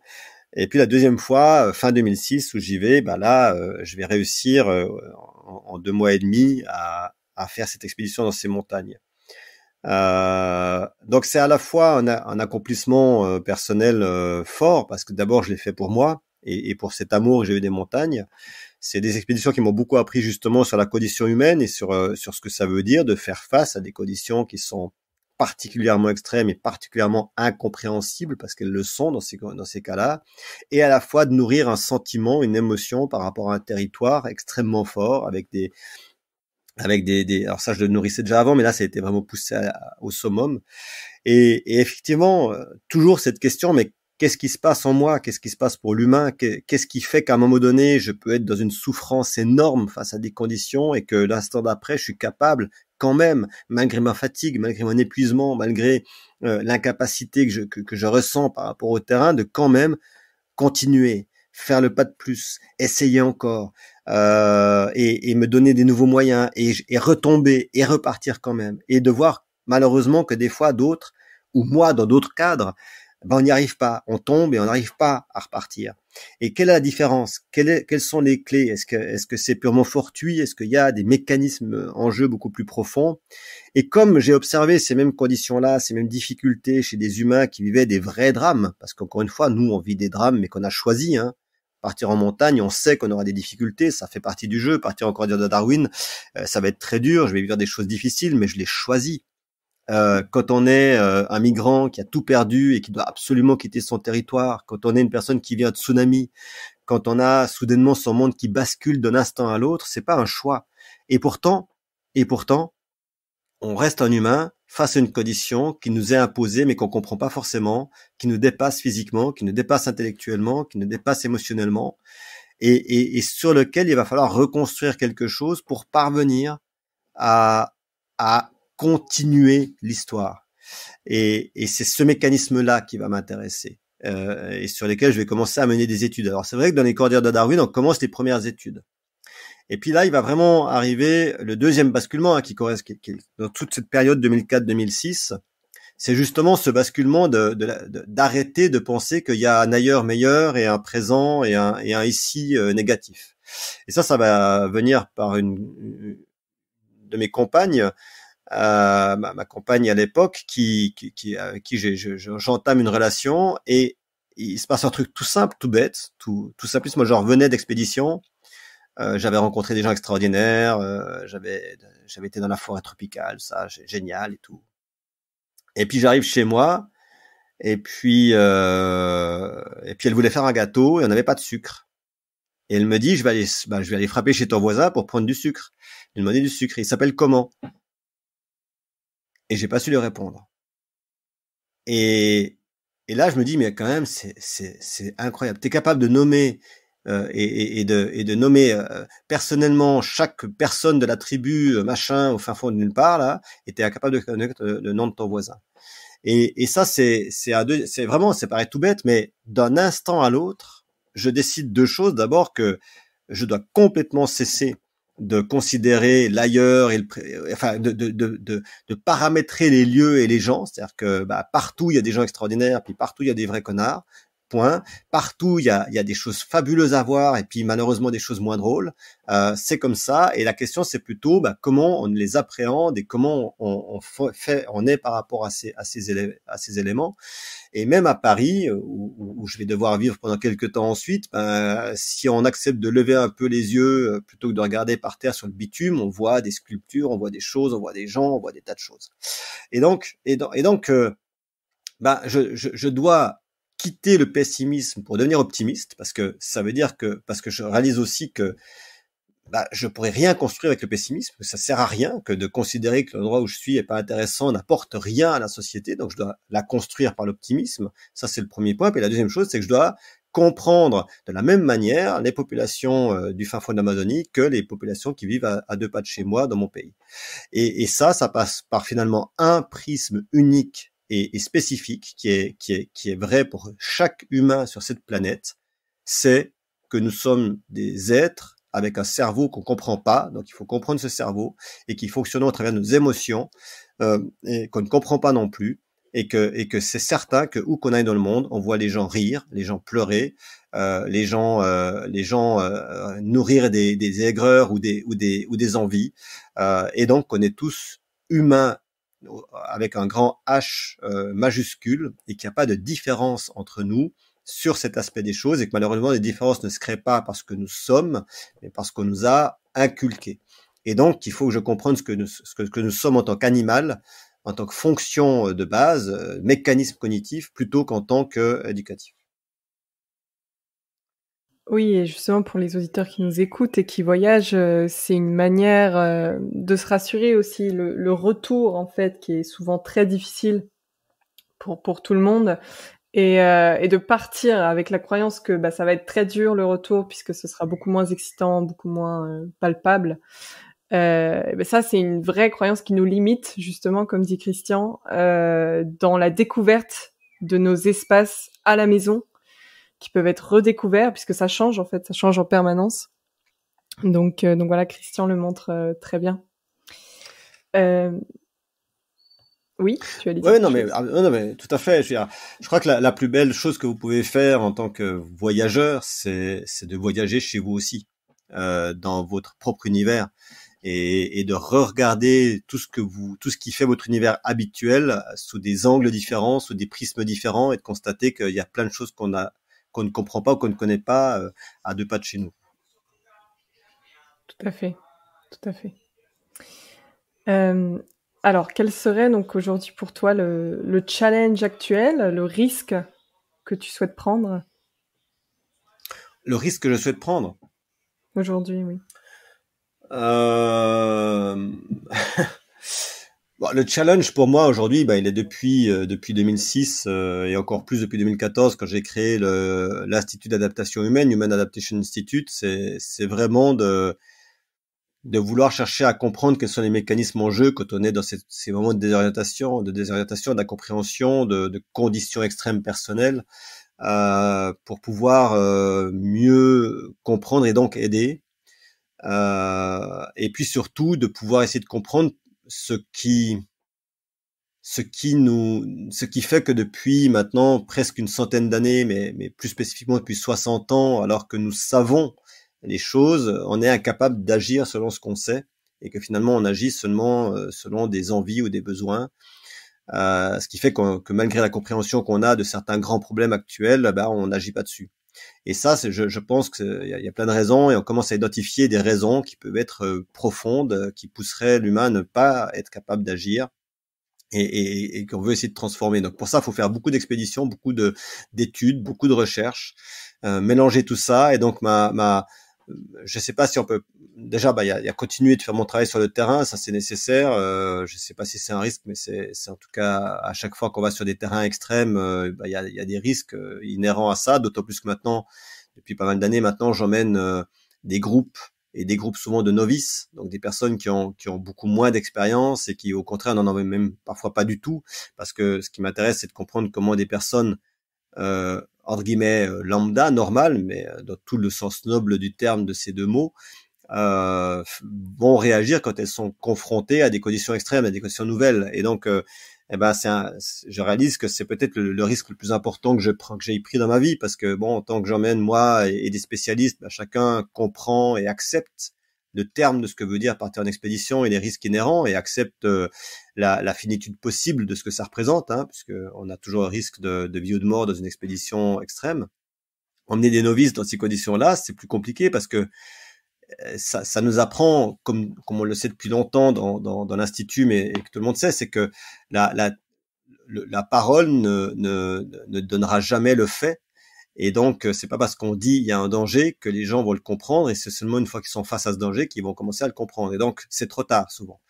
Et puis la deuxième fois, fin 2006, où j'y vais, là, je vais réussir en 2 mois et demi à faire cette expédition dans ces montagnes. Donc c'est à la fois un accomplissement personnel fort, parce que d'abord je l'ai fait pour moi et pour cet amour que j'ai eu des montagnes. C'est des expéditions qui m'ont beaucoup appris justement sur la condition humaine et sur ce que ça veut dire de faire face à des conditions qui sont particulièrement extrêmes et particulièrement incompréhensibles, parce qu'elles le sont dans ces cas-là, et à la fois de nourrir un sentiment, une émotion par rapport à un territoire extrêmement fort, avec des alors ça je le nourrissais déjà avant, mais là ça a été vraiment poussé au summum. Et effectivement, toujours cette question, mais qu'est-ce qui se passe en moi? Qu'est-ce qui se passe pour l'humain? Qu'est-ce qui fait qu'à un moment donné, je peux être dans une souffrance énorme face à des conditions et que l'instant d'après, je suis capable quand même, malgré ma fatigue, malgré mon épuisement, malgré l'incapacité que je ressens par rapport au terrain, de quand même continuer, faire le pas de plus, essayer encore, et me donner des nouveaux moyens et retomber et repartir quand même. Et de voir malheureusement que des fois d'autres, ou moi dans d'autres cadres, on n'y arrive pas, on tombe et on n'arrive pas à repartir. Et quelle est la différence? Quelles sont les clés? Est-ce que c'est purement fortuit? Est-ce qu'il y a des mécanismes en jeu beaucoup plus profonds? Et comme j'ai observé ces mêmes conditions-là, ces mêmes difficultés chez des humains qui vivaient des vrais drames, parce qu'encore une fois, nous, on vit des drames, mais qu'on a choisi, hein. Partir en montagne, on sait qu'on aura des difficultés, ça fait partie du jeu. Partir en corridor de Darwin, ça va être très dur, je vais vivre des choses difficiles, mais je l'ai choisi. Quand on est un migrant qui a tout perdu et qui doit absolument quitter son territoire, quand on est une personne qui vient de tsunami, quand on a soudainement son monde qui bascule d'un instant à l'autre, c'est pas un choix. Et pourtant, on reste un humain face à une condition qui nous est imposée, mais qu'on comprend pas forcément, qui nous dépasse physiquement, qui nous dépasse intellectuellement, qui nous dépasse émotionnellement, et sur lequel il va falloir reconstruire quelque chose pour parvenir à continuer l'histoire. Et c'est ce mécanisme-là qui va m'intéresser, et sur lesquels je vais commencer à mener des études. Alors c'est vrai que dans les corridors de Darwin, on commence les premières études. Et puis là, il va vraiment arriver le deuxième basculement, hein, qui correspond dans toute cette période 2004-2006. C'est justement ce basculement d'arrêter de penser qu'il y a un ailleurs meilleur et un présent et un ici négatif. Et ça va venir par une de mes compagnes, ma compagne à l'époque, qui j'entame une relation, et il se passe un truc tout simple, tout bête, tout simple. Moi, je revenais d'expédition, j'avais rencontré des gens extraordinaires, j'avais été dans la forêt tropicale, ça, génial et tout. Et puis j'arrive chez moi, et puis elle voulait faire un gâteau et on n'avait pas de sucre. Et elle me dit, je vais aller frapper chez ton voisin pour prendre du sucre. Il m'a demandé du sucre. Il s'appelle comment? Et j'ai pas su lui répondre. Et là, je me dis, mais quand même, c'est incroyable. T'es capable de nommer et de nommer personnellement chaque personne de la tribu, machin, au fin fond de nulle part là, et t'es incapable de connaître le nom de ton voisin. Et ça, c'est vraiment, ça paraît tout bête, mais d'un instant à l'autre, je décide 2 choses. D'abord, que je dois complètement cesser de considérer l'ailleurs et de paramétrer les lieux et les gens. C'est-à-dire que partout il y a des gens extraordinaires, puis partout il y a des vrais connards. point. Partout, il y a des choses fabuleuses à voir et puis malheureusement des choses moins drôles. C'est comme ça. Et la question, c'est plutôt comment on les appréhende et comment on est par rapport à ces éléments. Et même à Paris, où je vais devoir vivre pendant quelques temps ensuite, si on accepte de lever un peu les yeux plutôt que de regarder par terre sur le bitume, on voit des sculptures, on voit des choses, on voit des gens, on voit des tas de choses. Et donc, je dois quitter le pessimisme pour devenir optimiste, parce que ça veut dire parce que je réalise aussi que je pourrais rien construire avec le pessimisme, que ça sert à rien, que de considérer que l'endroit où je suis est pas intéressant n'apporte rien à la société, donc je dois la construire par l'optimisme. Ça, c'est le premier point. Et la deuxième chose, c'est que je dois comprendre de la même manière les populations du fin fond de l'Amazonie que les populations qui vivent à 2 pas de chez moi dans mon pays. Et ça passe par finalement un prisme unique et spécifique qui est vrai pour chaque humain sur cette planète, c'est que nous sommes des êtres avec un cerveau qu'on comprend pas, donc il faut comprendre ce cerveau et qui fonctionne à travers nos émotions et qu'on ne comprend pas non plus, et que c'est certain que où qu'on aille dans le monde, on voit les gens rire, les gens pleurer, les gens nourrir des aigreurs ou des envies, et donc on est tous humains avec un grand H majuscule, et qu'il n'y a pas de différence entre nous sur cet aspect des choses, et que malheureusement les différences ne se créent pas parce que nous sommes, mais parce qu'on nous a inculqué. Et donc il faut que je comprenne ce que nous sommes en tant qu'animal, en tant que fonction de base, mécanisme cognitif, plutôt qu'en tant qu'éducatif. Oui, et justement pour les auditeurs qui nous écoutent et qui voyagent, c'est une manière de se rassurer aussi. Le retour, en fait, qui est souvent très difficile pour tout le monde, et de partir avec la croyance que ça va être très dur le retour, puisque ce sera beaucoup moins excitant, beaucoup moins palpable. Ça, c'est une vraie croyance qui nous limite, justement, comme dit Christian, dans la découverte de nos espaces à la maison, qui peuvent être redécouverts, puisque ça change, en fait, ça change en permanence. Donc voilà, Christian le montre très bien. Oui, tu as dit. Oui, non mais tout à fait. Je crois que la plus belle chose que vous pouvez faire en tant que voyageur, c'est de voyager chez vous aussi, dans votre propre univers, et de re-regarder tout ce qui fait votre univers habituel sous des angles différents, sous des prismes différents, et de constater qu'il y a plein de choses qu'on ne comprend pas ou qu'on ne connaît pas à 2 pas de chez nous. Tout à fait, tout à fait. Alors, quel serait donc aujourd'hui pour toi le challenge actuel, le risque que tu souhaites prendre? Le risque que je souhaite prendre aujourd'hui, oui. Bon, le challenge pour moi aujourd'hui, il est depuis 2006 et encore plus depuis 2014 quand j'ai créé l'Institut d'adaptation humaine, Human Adaptation Institute. C'est vraiment de vouloir chercher à comprendre quels sont les mécanismes en jeu quand on est dans ces moments de désorientation, d'incompréhension, de conditions extrêmes personnelles, pour pouvoir mieux comprendre et donc aider. Et puis surtout de pouvoir essayer de comprendre ce qui fait que depuis maintenant presque une centaine d'années, mais plus spécifiquement depuis 60 ans, alors que nous savons les choses, on est incapable d'agir selon ce qu'on sait, et que finalement on agit seulement selon des envies ou des besoins. Ce qui fait que malgré la compréhension qu'on a de certains grands problèmes actuels, on n'agit pas dessus. Et ça, je pense qu'il y a plein de raisons, et on commence à identifier des raisons qui peuvent être profondes, qui pousseraient l'humain à ne pas être capable d'agir, et qu'on veut essayer de transformer. Donc pour ça, il faut faire beaucoup d'expéditions, beaucoup d'études, beaucoup de recherches, mélanger tout ça. Et donc je sais pas si on peut déjà, il y a continuer de faire mon travail sur le terrain, ça c'est nécessaire. Je sais pas si c'est un risque, mais c'est en tout cas à chaque fois qu'on va sur des terrains extrêmes, il y a des risques inhérents à ça. D'autant plus que maintenant, depuis pas mal d'années maintenant, j'emmène des groupes, et des groupes souvent de novices, donc des personnes qui ont beaucoup moins d'expérience et qui au contraire n'en ont même parfois pas du tout, parce que ce qui m'intéresse, c'est de comprendre comment des personnes entre guillemets lambda, normales, mais dans tout le sens noble du terme de ces deux mots, vont réagir quand elles sont confrontées à des conditions extrêmes, à des conditions nouvelles. Et donc je réalise que c'est peut-être le risque le plus important que j'ai pris dans ma vie, parce que bon, en tant que j'emmène moi et des spécialistes, chacun comprend et accepte le terme de ce que veut dire partir en expédition et les risques inhérents, et accepte la finitude possible de ce que ça représente, puisque on a toujours un risque de vie ou de mort dans une expédition extrême. Emmener des novices dans ces conditions-là, c'est plus compliqué, parce que ça nous apprend, comme on le sait depuis longtemps dans l'institut, mais et que tout le monde sait, c'est que la parole ne donnera jamais le fait. Et donc, c'est pas parce qu'on dit il y a un danger que les gens vont le comprendre, et c'est seulement une fois qu'ils sont face à ce danger qu'ils vont commencer à le comprendre. Et donc, c'est trop tard souvent.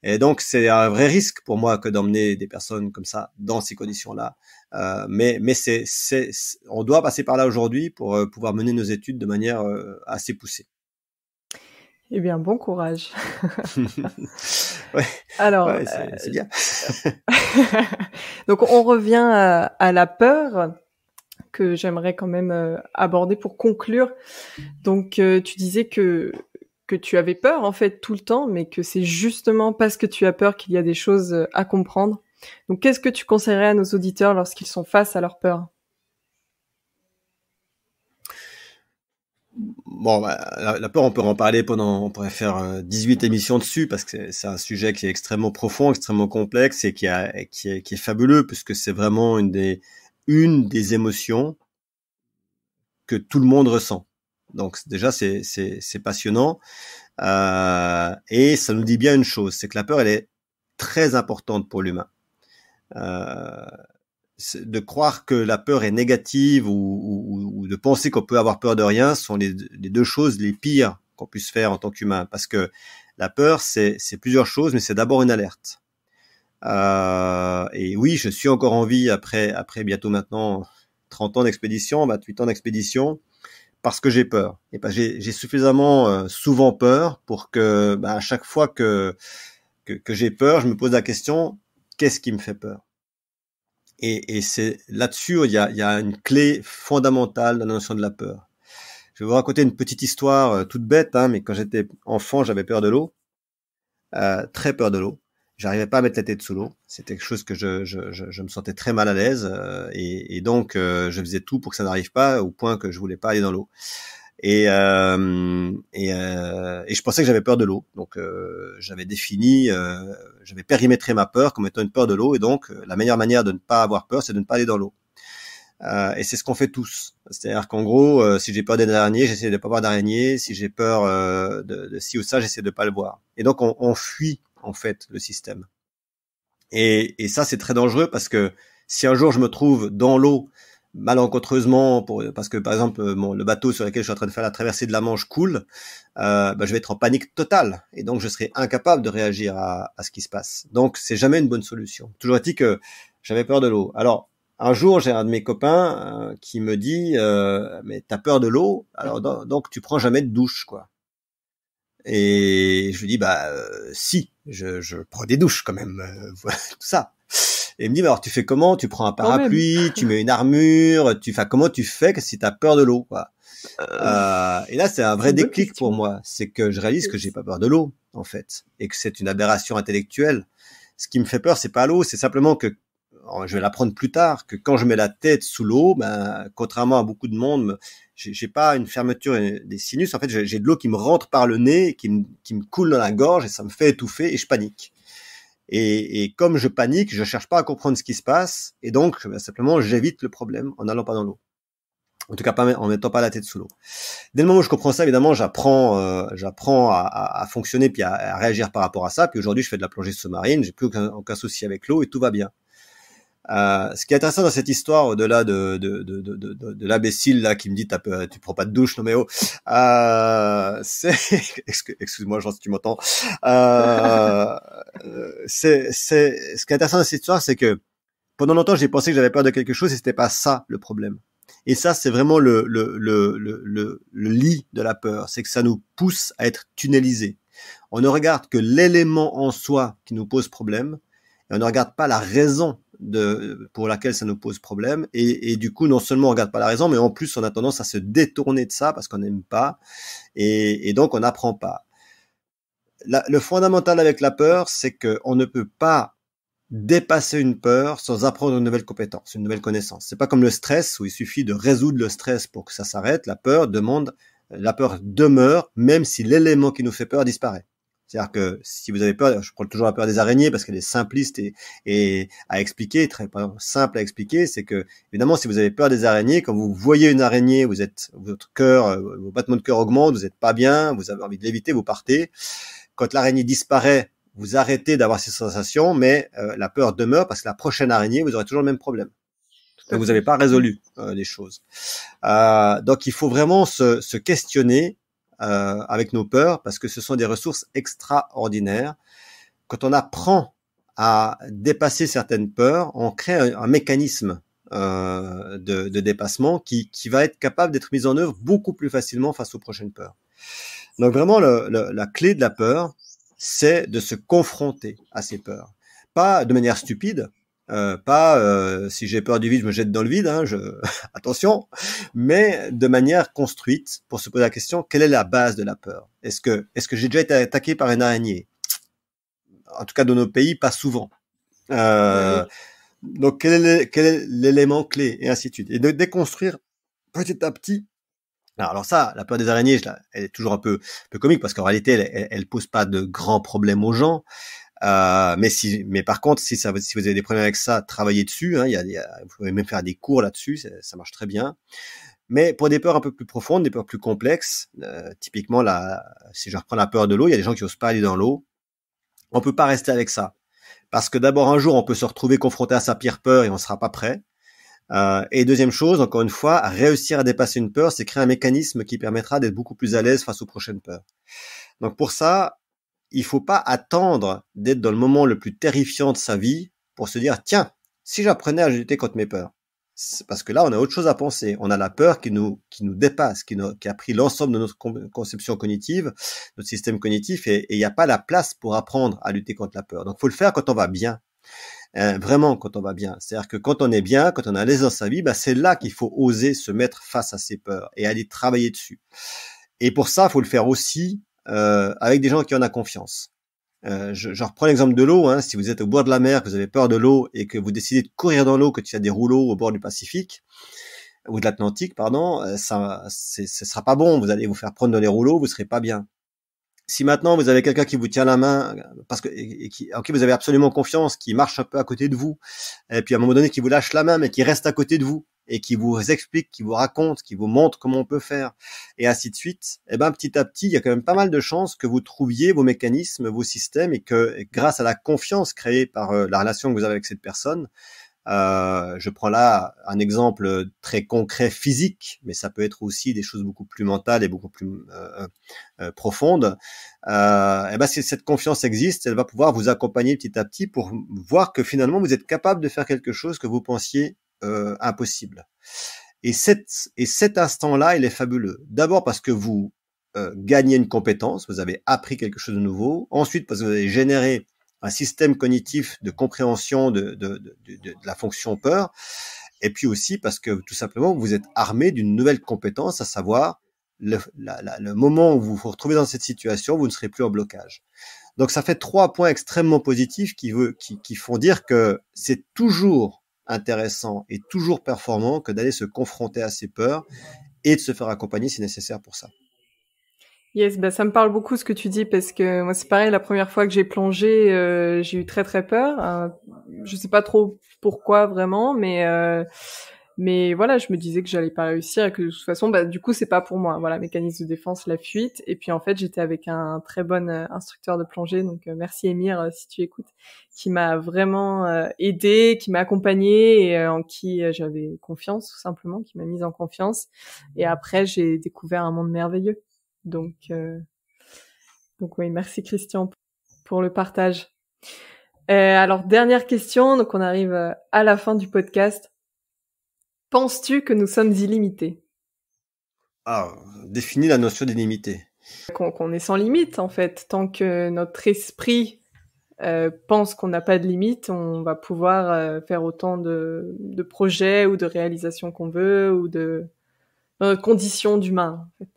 Et donc, c'est un vrai risque pour moi que d'emmener des personnes comme ça dans ces conditions-là. Mais on doit passer par là aujourd'hui pour pouvoir mener nos études de manière assez poussée. Eh bien, bon courage. Ouais. Alors, ouais, c'est bien. Donc, on revient à la peur, que j'aimerais quand même aborder pour conclure. Donc, tu disais que tu avais peur en fait tout le temps, mais que c'est justement parce que tu as peur qu'il y a des choses à comprendre. Donc, qu'est-ce que tu conseillerais à nos auditeurs lorsqu'ils sont face à leur peur? Bon, la peur, on peut en parler on pourrait faire 18 émissions dessus, parce que c'est un sujet qui est extrêmement profond, extrêmement complexe, et qui est fabuleux, puisque c'est vraiment une des émotions que tout le monde ressent. Donc déjà, c'est passionnant, et ça nous dit bien une chose, c'est que la peur, elle est très importante pour l'humain. De croire que la peur est négative ou de penser qu'on peut avoir peur de rien sont les deux choses les pires qu'on puisse faire en tant qu'humain, parce que la peur, c'est plusieurs choses, mais c'est d'abord une alerte. Et oui, je suis encore en vie après bientôt maintenant 30 ans d'expédition, 28 ans d'expédition, parce que j'ai peur. Et parce que j'ai suffisamment souvent peur pour que à chaque fois que j'ai peur, je me pose la question, qu'est-ce qui me fait peur? Et c'est là-dessus, il y a une clé fondamentale dans la notion de la peur. Je vais vous raconter une petite histoire toute bête, mais quand j'étais enfant, j'avais peur de l'eau, très peur de l'eau. J'arrivais pas à mettre la tête sous l'eau. C'était quelque chose que je me sentais très mal à l'aise, et donc je faisais tout pour que ça n'arrive pas, au point que je voulais pas aller dans l'eau. Et je pensais que j'avais peur de l'eau. Donc j'avais périmétré ma peur comme étant une peur de l'eau, et donc la meilleure manière de ne pas avoir peur, c'est de ne pas aller dans l'eau. Et c'est ce qu'on fait tous. C'est-à-dire qu'en gros, si j'ai peur des araignées, j'essaie de pas voir d'araignées. Si j'ai peur de ci ou ça, j'essaie de pas le voir. Et donc on fuit en fait le système. Et ça, c'est très dangereux, parce que si un jour je me trouve dans l'eau malencontreusement, parce que par exemple le bateau sur lequel je suis en train de faire la traversée de la Manche coule, je vais être en panique totale, et donc je serai incapable de réagir à ce qui se passe. Donc c'est jamais une bonne solution. Toujours est-il que j'avais peur de l'eau. Alors un jour, j'ai un de mes copains qui me dit mais t'as peur de l'eau, alors donc tu prends jamais de douche, quoi. Et je lui dis si, je prends des douches quand même, voilà, tout ça. Et il me dit, mais alors tu fais comment? Tu prends un parapluie, tu mets une armure, comment tu fais que si t'as peur de l'eau, quoi. Et là, c'est un vrai déclic pour moi. C'est que je réalise que j'ai pas peur de l'eau, en fait. Et que c'est une aberration intellectuelle. Ce qui me fait peur, c'est pas l'eau, c'est simplement que, je vais l'apprendre plus tard, que quand je mets la tête sous l'eau, contrairement à beaucoup de monde, j'ai pas une fermeture des sinus. En fait, j'ai de l'eau qui me rentre par le nez, qui me coule dans la gorge, et ça me fait étouffer, et je panique. Et comme je panique, je cherche pas à comprendre ce qui se passe, et donc simplement j'évite le problème en n'allant pas dans l'eau. En tout cas, pas en mettant pas la tête sous l'eau. Dès le moment où je comprends ça, évidemment, j'apprends à fonctionner, puis à réagir par rapport à ça. Puis aujourd'hui, je fais de la plongée sous-marine, j'ai plus aucun souci avec l'eau, et tout va bien. Ce qui est intéressant dans cette histoire, au-delà de l'imbécile là qui me dit tu prends pas de douche, non mais oh, c'est excuse-moi Jean si tu m'entends, c'est ce qui est intéressant dans cette histoire, c'est que pendant longtemps j'ai pensé que j'avais peur de quelque chose, et c'était pas ça le problème. Et ça, c'est vraiment le lit de la peur, c'est que ça nous pousse à être tunnelisés. On ne regarde que l'élément en soi qui nous pose problème, et on ne regarde pas la raison pour laquelle ça nous pose problème, et du coup, non seulement on regarde pas la raison, mais en plus on a tendance à se détourner de ça parce qu'on n'aime pas, et donc on n'apprend pas. Le fondamental avec la peur, c'est qu'on ne peut pas dépasser une peur sans apprendre une nouvelle compétence, une nouvelle connaissance. C'est pas comme le stress où il suffit de résoudre le stress pour que ça s'arrête. La peur demeure même si l'élément qui nous fait peur disparaît. C'est-à-dire que si vous avez peur, je prends toujours la peur des araignées parce qu'elle est simpliste et à expliquer, très simple à expliquer, c'est que évidemment si vous avez peur des araignées, quand vous voyez une araignée, votre cœur, vos battements de cœur augmentent, vous n'êtes pas bien, vous avez envie de l'éviter, vous partez. Quand l'araignée disparaît, vous arrêtez d'avoir ces sensations, mais la peur demeure parce que la prochaine araignée, vous aurez toujours le même problème. Donc vous n'avez pas résolu les choses. Donc il faut vraiment se questionner avec nos peurs parce que ce sont des ressources extraordinaires. Quand on apprend à dépasser certaines peurs, on crée un mécanisme de dépassement qui va être capable d'être mis en œuvre beaucoup plus facilement face aux prochaines peurs. Donc vraiment, la clé de la peur, c'est de se confronter à ces peurs. Pas de manière stupide, si j'ai peur du vide, je me jette dans le vide, attention, mais de manière construite pour se poser la question, quelle est la base de la peur? Est-ce que j'ai déjà été attaqué par une araignée? En tout cas, dans nos pays, pas souvent. Donc, quel est l'élément clé? Et ainsi de suite. Et de déconstruire petit à petit. Alors ça, la peur des araignées, elle est toujours un peu comique parce qu'en réalité, elle pose pas de grands problèmes aux gens. Mais par contre, si vous avez des problèmes avec ça, travaillez dessus. Vous pouvez même faire des cours là-dessus, ça marche très bien. Mais pour des peurs un peu plus profondes, des peurs plus complexes, typiquement si je reprends la peur de l'eau, il y a des gens qui osent pas aller dans l'eau. On peut pas rester avec ça parce que d'abord un jour, on peut se retrouver confronté à sa pire peur et on sera pas prêt. Et deuxième chose, encore une fois, réussir à dépasser une peur, c'est créer un mécanisme qui permettra d'être beaucoup plus à l'aise face aux prochaines peurs. Donc pour ça, il faut pas attendre d'être dans le moment le plus terrifiant de sa vie pour se dire, tiens, si j'apprenais à lutter contre mes peurs. C'est parce que là, on a autre chose à penser. On a la peur qui nous dépasse, qui a pris l'ensemble de notre conception cognitive, notre système cognitif, et il n'y a pas la place pour apprendre à lutter contre la peur. Donc, faut le faire quand on va bien. Vraiment quand on va bien. C'est-à-dire que quand on est bien, quand on est à l'aise dans sa vie, c'est là qu'il faut oser se mettre face à ses peurs et aller travailler dessus. Et pour ça, il faut le faire aussi avec des gens qui en ont confiance. Je reprends l'exemple de l'eau. Si vous êtes au bord de la mer, que vous avez peur de l'eau et que vous décidez de courir dans l'eau, que tu as des rouleaux au bord du Pacifique ou de l'Atlantique, ce sera pas bon. Vous allez vous faire prendre dans les rouleaux, vous serez pas bien. Si maintenant vous avez quelqu'un qui vous tient la main, parce que en qui vous avez absolument confiance, qui marche un peu à côté de vous, et puis à un moment donné qui vous lâche la main, mais qui reste à côté de vous et qui vous explique, qui vous raconte, qui vous montre comment on peut faire, et ainsi de suite, petit à petit, il y a quand même pas mal de chances que vous trouviez vos mécanismes, vos systèmes, et que grâce à la confiance créée par la relation que vous avez avec cette personne, je prends là un exemple très concret physique, mais ça peut être aussi des choses beaucoup plus mentales et beaucoup plus profondes. Si cette confiance existe, elle va pouvoir vous accompagner petit à petit pour voir que finalement vous êtes capable de faire quelque chose que vous pensiez impossible. Et cet instant-là, il est fabuleux. D'abord parce que vous gagnez une compétence, vous avez appris quelque chose de nouveau. Ensuite parce que vous avez généré un système cognitif de compréhension de la fonction peur, et puis aussi parce que tout simplement vous êtes armé d'une nouvelle compétence, à savoir le moment où vous vous retrouvez dans cette situation, vous ne serez plus en blocage. Donc ça fait 3 points extrêmement positifs qui font dire que c'est toujours intéressant et toujours performant que d'aller se confronter à ses peurs et de se faire accompagner si nécessaire pour ça. Yes, ça me parle beaucoup ce que tu dis parce que moi c'est pareil, la première fois que j'ai plongé, j'ai eu très très peur. Je sais pas trop pourquoi vraiment, mais voilà, je me disais que j'allais pas réussir et que de toute façon, du coup c'est pas pour moi. Voilà, mécanisme de défense, la fuite. Et puis en fait, j'étais avec un très bon instructeur de plongée, donc merci Émir si tu écoutes, qui m'a vraiment aidé, qui m'a accompagné et en qui j'avais confiance tout simplement, qui m'a mise en confiance. Et après, j'ai découvert un monde merveilleux. Donc oui, merci Christian pour le partage. Alors dernière question, donc on arrive à la fin du podcast. Penses-tu que nous sommes illimités? Définis la notion d'illimité. Qu'on est sans limite en fait. Tant que notre esprit pense qu'on n'a pas de limite, on va pouvoir faire autant de projets ou de réalisations qu'on veut ou de conditions d'humain. En fait.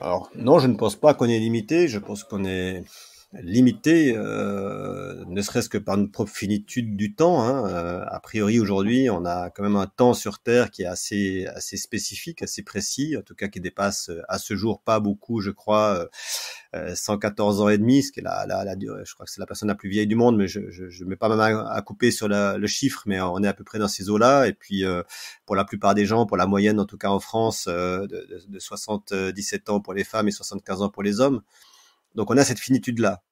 Alors non, je ne pense pas qu'on est limité. Je pense qu'on est limitée, ne serait-ce que par notre propre finitude du temps, hein. A priori, aujourd'hui, on a quand même un temps sur Terre qui est assez spécifique, assez précis, en tout cas qui dépasse à ce jour pas beaucoup, je crois, 114 ans et demi, ce qui est la durée. Je crois que c'est la personne la plus vieille du monde, mais je mets pas ma main à couper sur le chiffre, mais on est à peu près dans ces eaux-là. Et puis, pour la plupart des gens, pour la moyenne, en tout cas en France, de 77 ans pour les femmes et 75 ans pour les hommes. Donc on a cette finitude-là.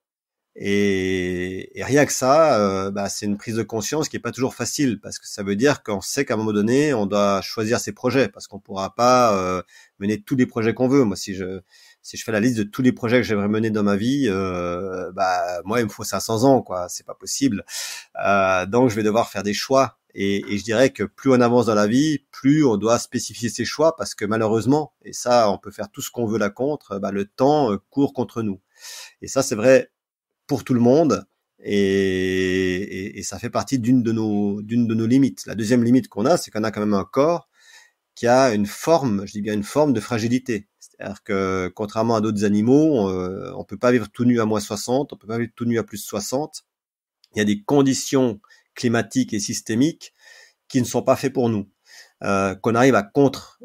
Et rien que ça, c'est une prise de conscience qui est pas toujours facile parce que ça veut dire qu'on sait qu'à un moment donné, on doit choisir ses projets parce qu'on pourra pas mener tous les projets qu'on veut. Moi, si je fais la liste de tous les projets que j'aimerais mener dans ma vie, moi, il me faut 500 ans, quoi. C'est pas possible. Donc, je vais devoir faire des choix. Et je dirais que plus on avance dans la vie, plus on doit spécifier ses choix parce que malheureusement, et ça, on peut faire tout ce qu'on veut là contre, le temps court contre nous. Et ça, c'est vrai pour tout le monde. Et ça fait partie d'une de nos limites. La deuxième limite qu'on a, c'est qu'on a quand même un corps qui a une forme, je dis bien une forme de fragilité. C'est-à-dire que contrairement à d'autres animaux, on peut pas vivre tout nu à -60, on peut pas vivre tout nu à +60. Il y a des conditions climatiques et systémiques qui ne sont pas faits pour nous. Qu'on arrive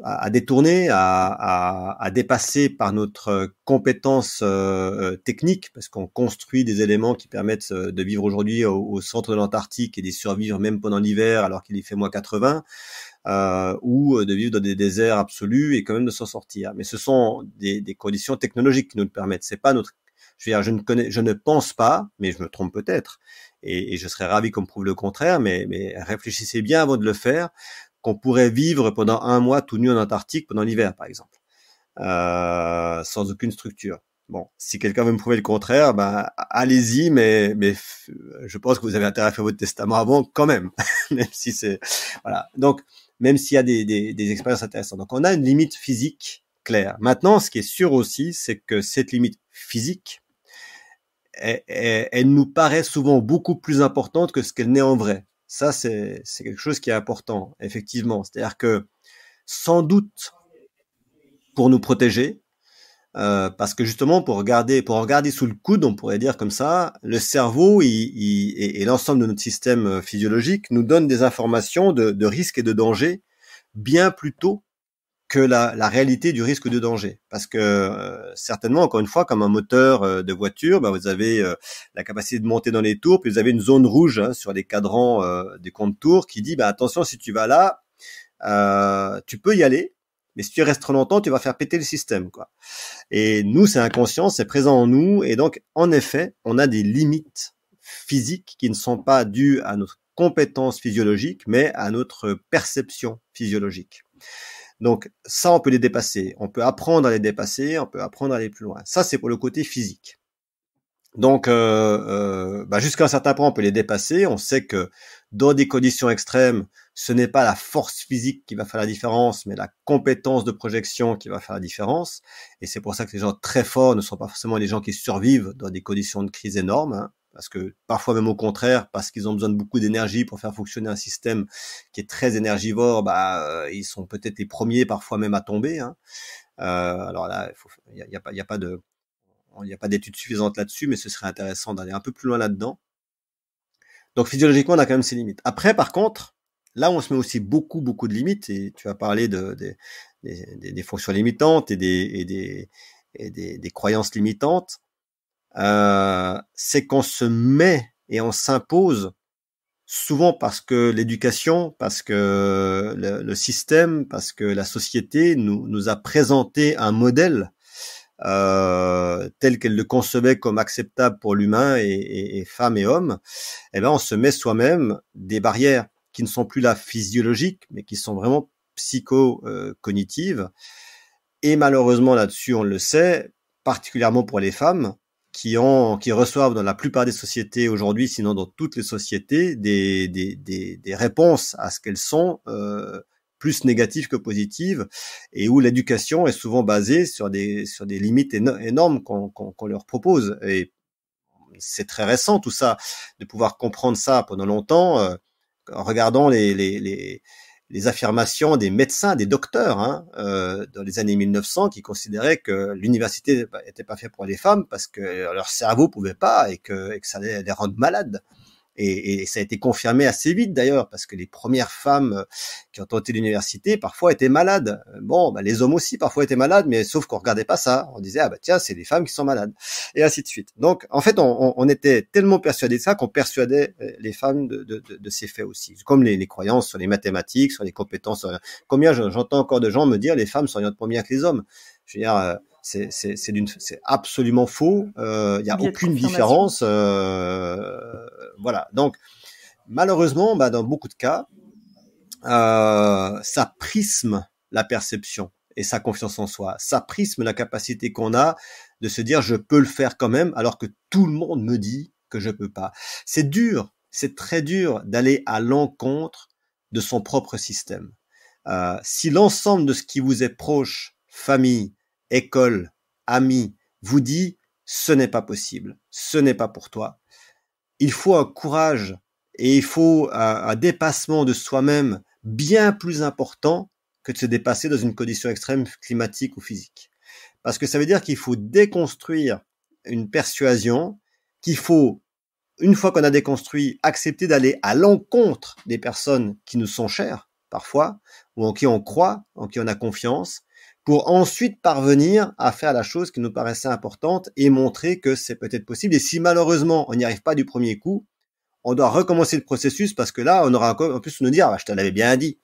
à détourner, à dépasser par notre compétence technique, parce qu'on construit des éléments qui permettent de vivre aujourd'hui au centre de l'Antarctique et d'y survivre même pendant l'hiver alors qu'il y fait -80, ou de vivre dans des déserts absolus et quand même de s'en sortir. Mais ce sont des conditions technologiques qui nous le permettent. C'est pas notre, je veux dire, je ne pense pas, mais je me trompe peut-être, et je serais ravi qu'on me prouve le contraire, mais réfléchissez bien avant de le faire, qu'on pourrait vivre pendant un mois tout nu en Antarctique pendant l'hiver, par exemple, sans aucune structure. Bon, si quelqu'un veut me prouver le contraire, allez-y, mais je pense que vous avez intérêt à faire votre testament avant, quand même, même si c'est, voilà. Donc, même s'il y a des expériences intéressantes. Donc, on a une limite physique claire. Maintenant, ce qui est sûr aussi, c'est que cette limite physique, elle nous paraît souvent beaucoup plus importante que ce qu'elle n'est en vrai. Ça, c'est quelque chose qui est important, effectivement. C'est-à-dire que, sans doute, pour nous protéger, parce que justement, pour regarder sous le coude, on pourrait dire comme ça, le cerveau et l'ensemble de notre système physiologique nous donnent des informations de risque et de danger bien plus tôt que la réalité du risque de danger. Parce que certainement, encore une fois, comme un moteur de voiture, vous avez la capacité de monter dans les tours, puis vous avez une zone rouge sur les cadrans des comptes tours qui dit attention, si tu vas là, tu peux y aller, mais si tu restes trop longtemps, tu vas faire péter le système, quoi. Et nous, c'est inconscient, c'est présent en nous, et donc en effet, on a des limites physiques qui ne sont pas dues à notre compétence physiologique, mais à notre perception physiologique. Donc ça, on peut les dépasser, on peut apprendre à les dépasser, on peut apprendre à aller plus loin. Ça, c'est pour le côté physique. Donc jusqu'à un certain point, on peut les dépasser. On sait que dans des conditions extrêmes, ce n'est pas la force physique qui va faire la différence, mais la compétence de projection qui va faire la différence. Et c'est pour ça que les gens très forts ne sont pas forcément les gens qui survivent dans des conditions de crise énormes, hein, parce que parfois même au contraire, parce qu'ils ont besoin de beaucoup d'énergie pour faire fonctionner un système qui est très énergivore, ils sont peut-être les premiers parfois même à tomber, hein. Alors là, il y a pas d'études suffisantes là-dessus, mais ce serait intéressant d'aller un peu plus loin là-dedans. Donc physiologiquement, on a quand même ses limites. Après, par contre, là, on se met aussi beaucoup de limites, et tu as parlé des fonctions limitantes et des croyances limitantes. C'est qu'on se met et on s'impose souvent parce que l'éducation, parce que le système, parce que la société nous a présenté un modèle tel qu'elle le concevait comme acceptable pour l'humain et femmes et hommes. On se met soi-même des barrières qui ne sont plus là physiologiques, mais qui sont vraiment psycho-cognitives. Et malheureusement là-dessus, on le sait, particulièrement pour les femmes, qui reçoivent dans la plupart des sociétés aujourd'hui, sinon dans toutes les sociétés, des réponses à ce qu'elles sont, plus négatives que positives, et où l'éducation est souvent basée sur des limites énormes qu'on leur propose. Et c'est très récent tout ça, de pouvoir comprendre ça pendant longtemps, en regardant les les affirmations des médecins, des docteurs, hein, dans les années 1900, qui considéraient que l'université n'était pas faite pour les femmes parce que leur cerveau pouvait pas et que ça allait les rendre malades. Et ça a été confirmé assez vite d'ailleurs, parce que les premières femmes qui ont tenté l'université parfois étaient malades. Bon, les hommes aussi parfois étaient malades, mais sauf qu'on regardait pas ça. On disait tiens, c'est les femmes qui sont malades, et ainsi de suite. Donc en fait, on était tellement persuadés de ça qu'on persuadait les femmes de ces faits aussi, comme les croyances sur les mathématiques, sur les compétences. Combien j'entends encore de gens me dire les femmes s'orientent moins bien que les hommes. Je veux dire. C'est absolument faux. Il y a aucune différence. Voilà. Donc, malheureusement, dans beaucoup de cas, ça prisme la perception et sa confiance en soi. Ça prisme la capacité qu'on a de se dire je peux le faire quand même, alors que tout le monde me dit que je peux pas. C'est dur. C'est très dur d'aller à l'encontre de son propre système. Si l'ensemble de ce qui vous est proche, famille, école, amis, vous dit ce n'est pas possible, ce n'est pas pour toi. Il faut un courage et il faut un dépassement de soi-même bien plus important que de se dépasser dans une condition extrême climatique ou physique. Parce que ça veut dire qu'il faut déconstruire une persuasion, qu'il faut, une fois qu'on a déconstruit, accepter d'aller à l'encontre des personnes qui nous sont chères, parfois, ou en qui on croit, en qui on a confiance, pour ensuite parvenir à faire la chose qui nous paraissait importante et montrer que c'est peut-être possible. Et si malheureusement on n'y arrive pas du premier coup, on doit recommencer le processus parce que là, on aura encore en plus nous dire je te l'avais bien dit.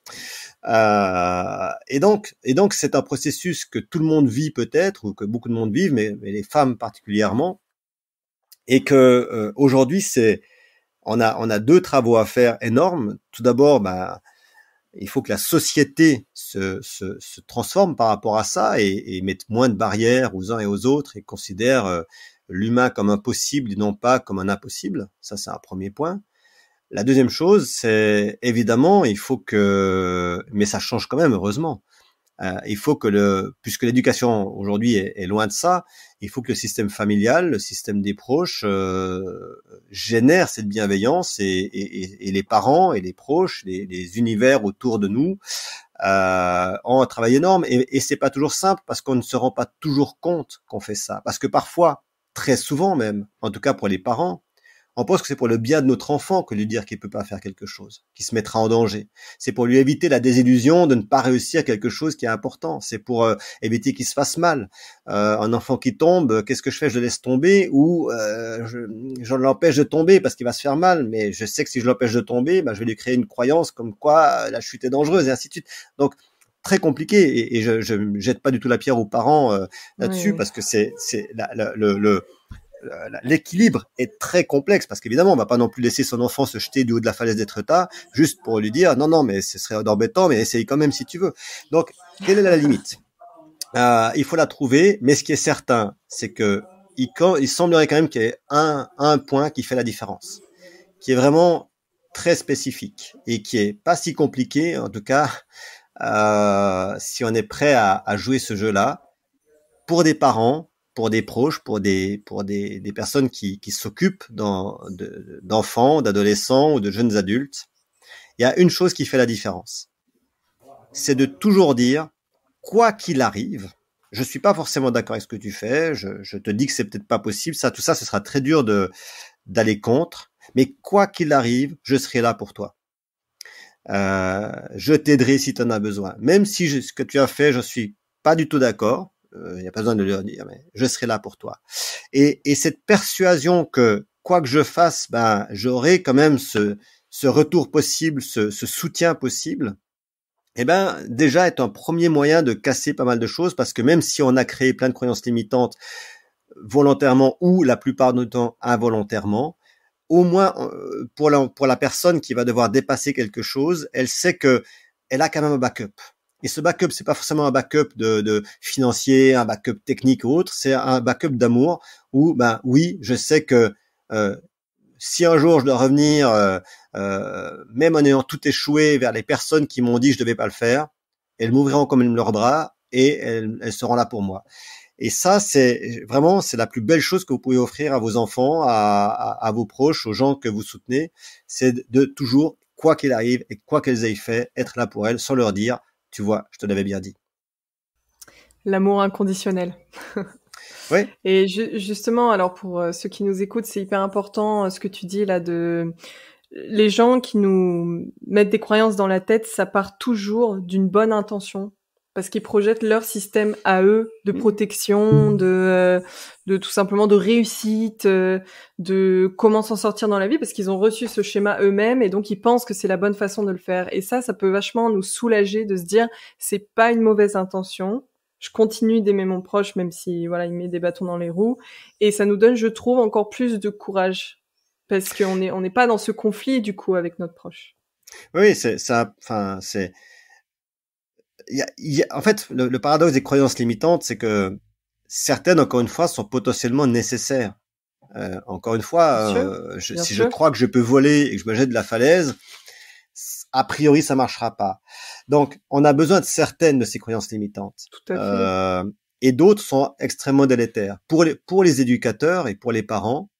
Et donc c'est un processus que tout le monde vit peut-être, ou que beaucoup de monde vivent, mais les femmes particulièrement, et que aujourd'hui on a deux travaux à faire énormes. Tout d'abord, il faut que la société se transforme par rapport à ça et mette moins de barrières aux uns et aux autres et considère l'humain comme un possible et non pas comme un impossible. Ça, c'est un premier point. La deuxième chose, c'est évidemment, mais ça change quand même, heureusement. Il faut que puisque l'éducation aujourd'hui est loin de ça, il faut que le système familial, le système des proches génère cette bienveillance et les parents et les proches, les univers autour de nous ont un travail énorme et c'est pas toujours simple parce qu'on ne se rend pas toujours compte qu'on fait ça. Parce que parfois, très souvent même, en tout cas pour les parents, on pense que c'est pour le bien de notre enfant que lui dire qu'il peut pas faire quelque chose, qu'il se mettra en danger. C'est pour lui éviter la désillusion de ne pas réussir quelque chose qui est important. C'est pour éviter qu'il se fasse mal. Un enfant qui tombe, qu'est-ce que je fais? Je le laisse tomber ou je l'empêche de tomber parce qu'il va se faire mal. Mais je sais que si je l'empêche de tomber, je vais lui créer une croyance comme quoi la chute est dangereuse et ainsi de suite. Donc très compliqué et je jette pas du tout la pierre aux parents là-dessus parce que c'est l'équilibre est très complexe parce qu'évidemment on va pas non plus laisser son enfant se jeter du haut de la falaise d'Étretat juste pour lui dire non mais ce serait embêtant mais essaye quand même si tu veux. Donc quelle est la limite? Il faut la trouver, mais ce qui est certain c'est que il semblerait quand même qu'il y ait un point qui fait la différence, qui est vraiment très spécifique et qui est pas si compliqué en tout cas si on est prêt à jouer ce jeu-là pour des parents, pour des proches, pour des personnes qui s'occupent d'enfants, d'adolescents ou de jeunes adultes. Il y a une chose qui fait la différence. C'est de toujours dire, quoi qu'il arrive, je suis pas forcément d'accord avec ce que tu fais, je te dis que c'est peut-être pas possible, tout ça, ce sera très dur d'aller contre, mais quoi qu'il arrive, je serai là pour toi. Je t'aiderai si tu en as besoin. Même si ce que tu as fait, je suis pas du tout d'accord, il n'y a pas besoin de leur dire, mais je serai là pour toi. Et cette persuasion que quoi que je fasse, j'aurai quand même ce retour possible, ce soutien possible, déjà est un premier moyen de casser pas mal de choses, parce que même si on a créé plein de croyances limitantes volontairement ou la plupart du temps involontairement, au moins pour la personne qui va devoir dépasser quelque chose, elle sait que elle a quand même un backup. Et ce backup, c'est pas forcément un backup de financier, un backup technique ou autre, c'est un backup d'amour où, oui, je sais que si un jour je dois revenir, même en ayant tout échoué, vers les personnes qui m'ont dit que je devais pas le faire, elles m'ouvriront comme leurs bras et elles seront là pour moi. Et ça, c'est la plus belle chose que vous pouvez offrir à vos enfants, à vos proches, aux gens que vous soutenez, c'est de toujours, quoi qu'il arrive et quoi qu'elles aient fait, être là pour elles sans leur dire, tu vois, je te l'avais bien dit. L'amour inconditionnel. Oui. Et justement, alors pour ceux qui nous écoutent, c'est hyper important ce que tu dis là de les gens qui nous mettent des croyances dans la tête, ça part toujours d'une bonne intention. Parce qu'ils projettent leur système à eux de protection, de tout simplement de réussite, de comment s'en sortir dans la vie, parce qu'ils ont reçu ce schéma eux-mêmes et donc ils pensent que c'est la bonne façon de le faire. Et ça peut vachement nous soulager de se dire c'est pas une mauvaise intention. Je continue d'aimer mon proche même si voilà il met des bâtons dans les roues et ça nous donne, je trouve, encore plus de courage parce qu'on n'est pas dans ce conflit du coup avec notre proche. Oui, c'est ça. Enfin, en fait, le paradoxe des croyances limitantes, c'est que certaines, encore une fois, sont potentiellement nécessaires. Encore une fois, si je crois que je peux voler et que je me jette de la falaise, a priori, ça marchera pas. Donc, on a besoin de certaines de ces croyances limitantes. Tout à fait. Et d'autres sont extrêmement délétères. Pour les éducateurs et pour les parents,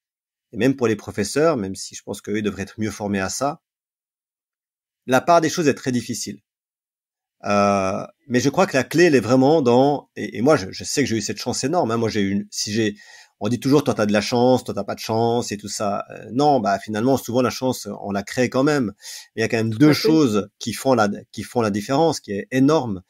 et même pour les professeurs, même si je pense qu'eux devraient être mieux formés à ça, la part des choses est très difficile. Mais je crois que la clé, elle est vraiment dans, et moi, je sais que j'ai eu cette chance énorme, hein. Moi, on dit toujours, toi, t'as de la chance, toi, t'as pas de chance et tout ça. Non, bah, finalement, souvent, la chance, on la crée quand même. Il y a quand même deux choses qui font la différence, qui est énorme.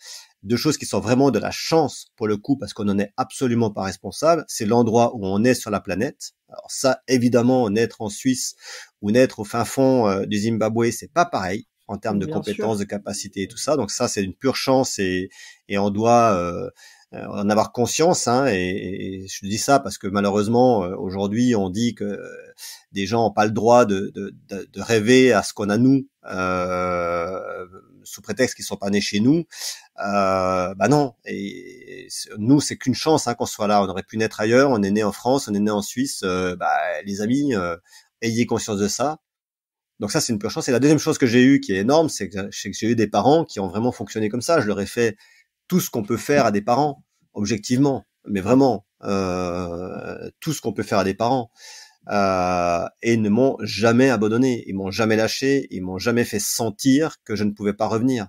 Deux choses qui sont vraiment de la chance, pour le coup, parce qu'on n'en est absolument pas responsable. C'est l'endroit où on est sur la planète. Alors ça, évidemment, naître en Suisse ou naître au fin fond du Zimbabwe, c'est pas pareil en termes de compétences, de capacités et tout ça. Donc ça, c'est une pure chance et on doit en avoir conscience. Hein, et je dis ça parce que malheureusement, aujourd'hui, on dit que des gens n'ont pas le droit de rêver à ce qu'on a nous, sous prétexte qu'ils sont pas nés chez nous. Bah non. Et nous, c'est qu'une chance qu'on soit là. On aurait pu naître ailleurs. On est né en France, on est né en Suisse. Les amis, ayez conscience de ça. Donc ça, c'est une pure chance. Et la deuxième chose que j'ai eue, qui est énorme, c'est que j'ai eu des parents qui ont vraiment fonctionné comme ça. Je leur ai fait tout ce qu'on peut faire à des parents, objectivement, mais vraiment tout ce qu'on peut faire à des parents. Et ils ne m'ont jamais abandonné, ils m'ont jamais lâché, ils m'ont jamais fait sentir que je ne pouvais pas revenir.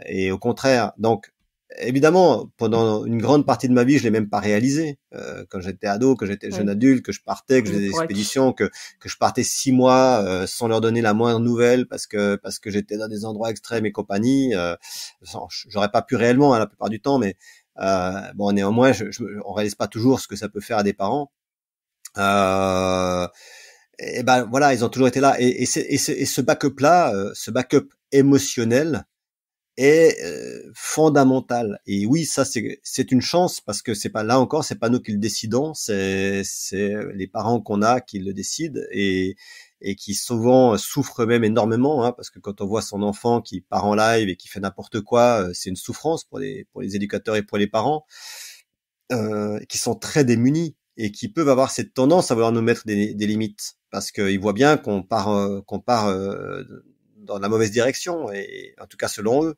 Et au contraire, donc évidemment, pendant une grande partie de ma vie, je l'ai même pas réalisé. Quand j'étais ado, que j'étais jeune adulte, que je partais, que je faisais des expéditions, que je partais 6 mois sans leur donner la moindre nouvelle parce que j'étais dans des endroits extrêmes et compagnie. J'aurais pas pu réellement la plupart du temps, mais bon, néanmoins, on réalise pas toujours ce que ça peut faire à des parents. Et ben voilà, ils ont toujours été là. Et ce backup là, ce backup émotionnel est fondamental. Et oui, ça c'est une chance parce que c'est pas là encore, c'est pas nous qui le décidons, c'est les parents qu'on a qui le décident et qui souvent souffrent même énormément, parce que quand on voit son enfant qui part en live et qui fait n'importe quoi, c'est une souffrance pour les éducateurs et pour les parents qui sont très démunis et qui peuvent avoir cette tendance à vouloir nous mettre des limites parce qu'ils voient bien qu'on part dans la mauvaise direction, et en tout cas selon eux.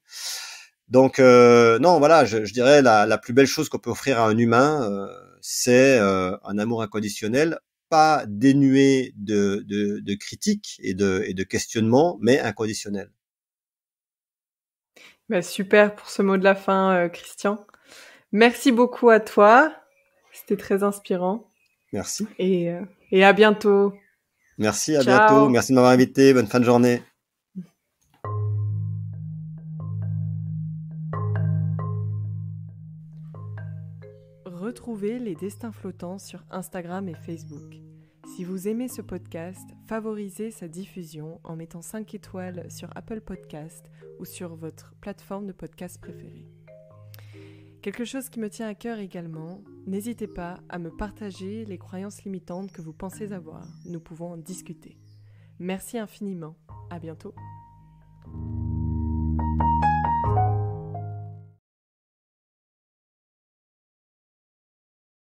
Donc non, voilà, je dirais la plus belle chose qu'on peut offrir à un humain, c'est un amour inconditionnel, pas dénué de critiques et de questionnements, mais inconditionnel. Bah, super pour ce mot de la fin, Christian. Merci beaucoup à toi, c'était très inspirant. Merci. Et à bientôt. Merci, à bientôt. Merci de m'avoir invité. Bonne fin de journée. Retrouvez les Destins Flottants sur Instagram et Facebook. Si vous aimez ce podcast, favorisez sa diffusion en mettant 5 étoiles sur Apple Podcast ou sur votre plateforme de podcast préférée. Quelque chose qui me tient à cœur également, n'hésitez pas à me partager les croyances limitantes que vous pensez avoir. Nous pouvons en discuter. Merci infiniment. À bientôt.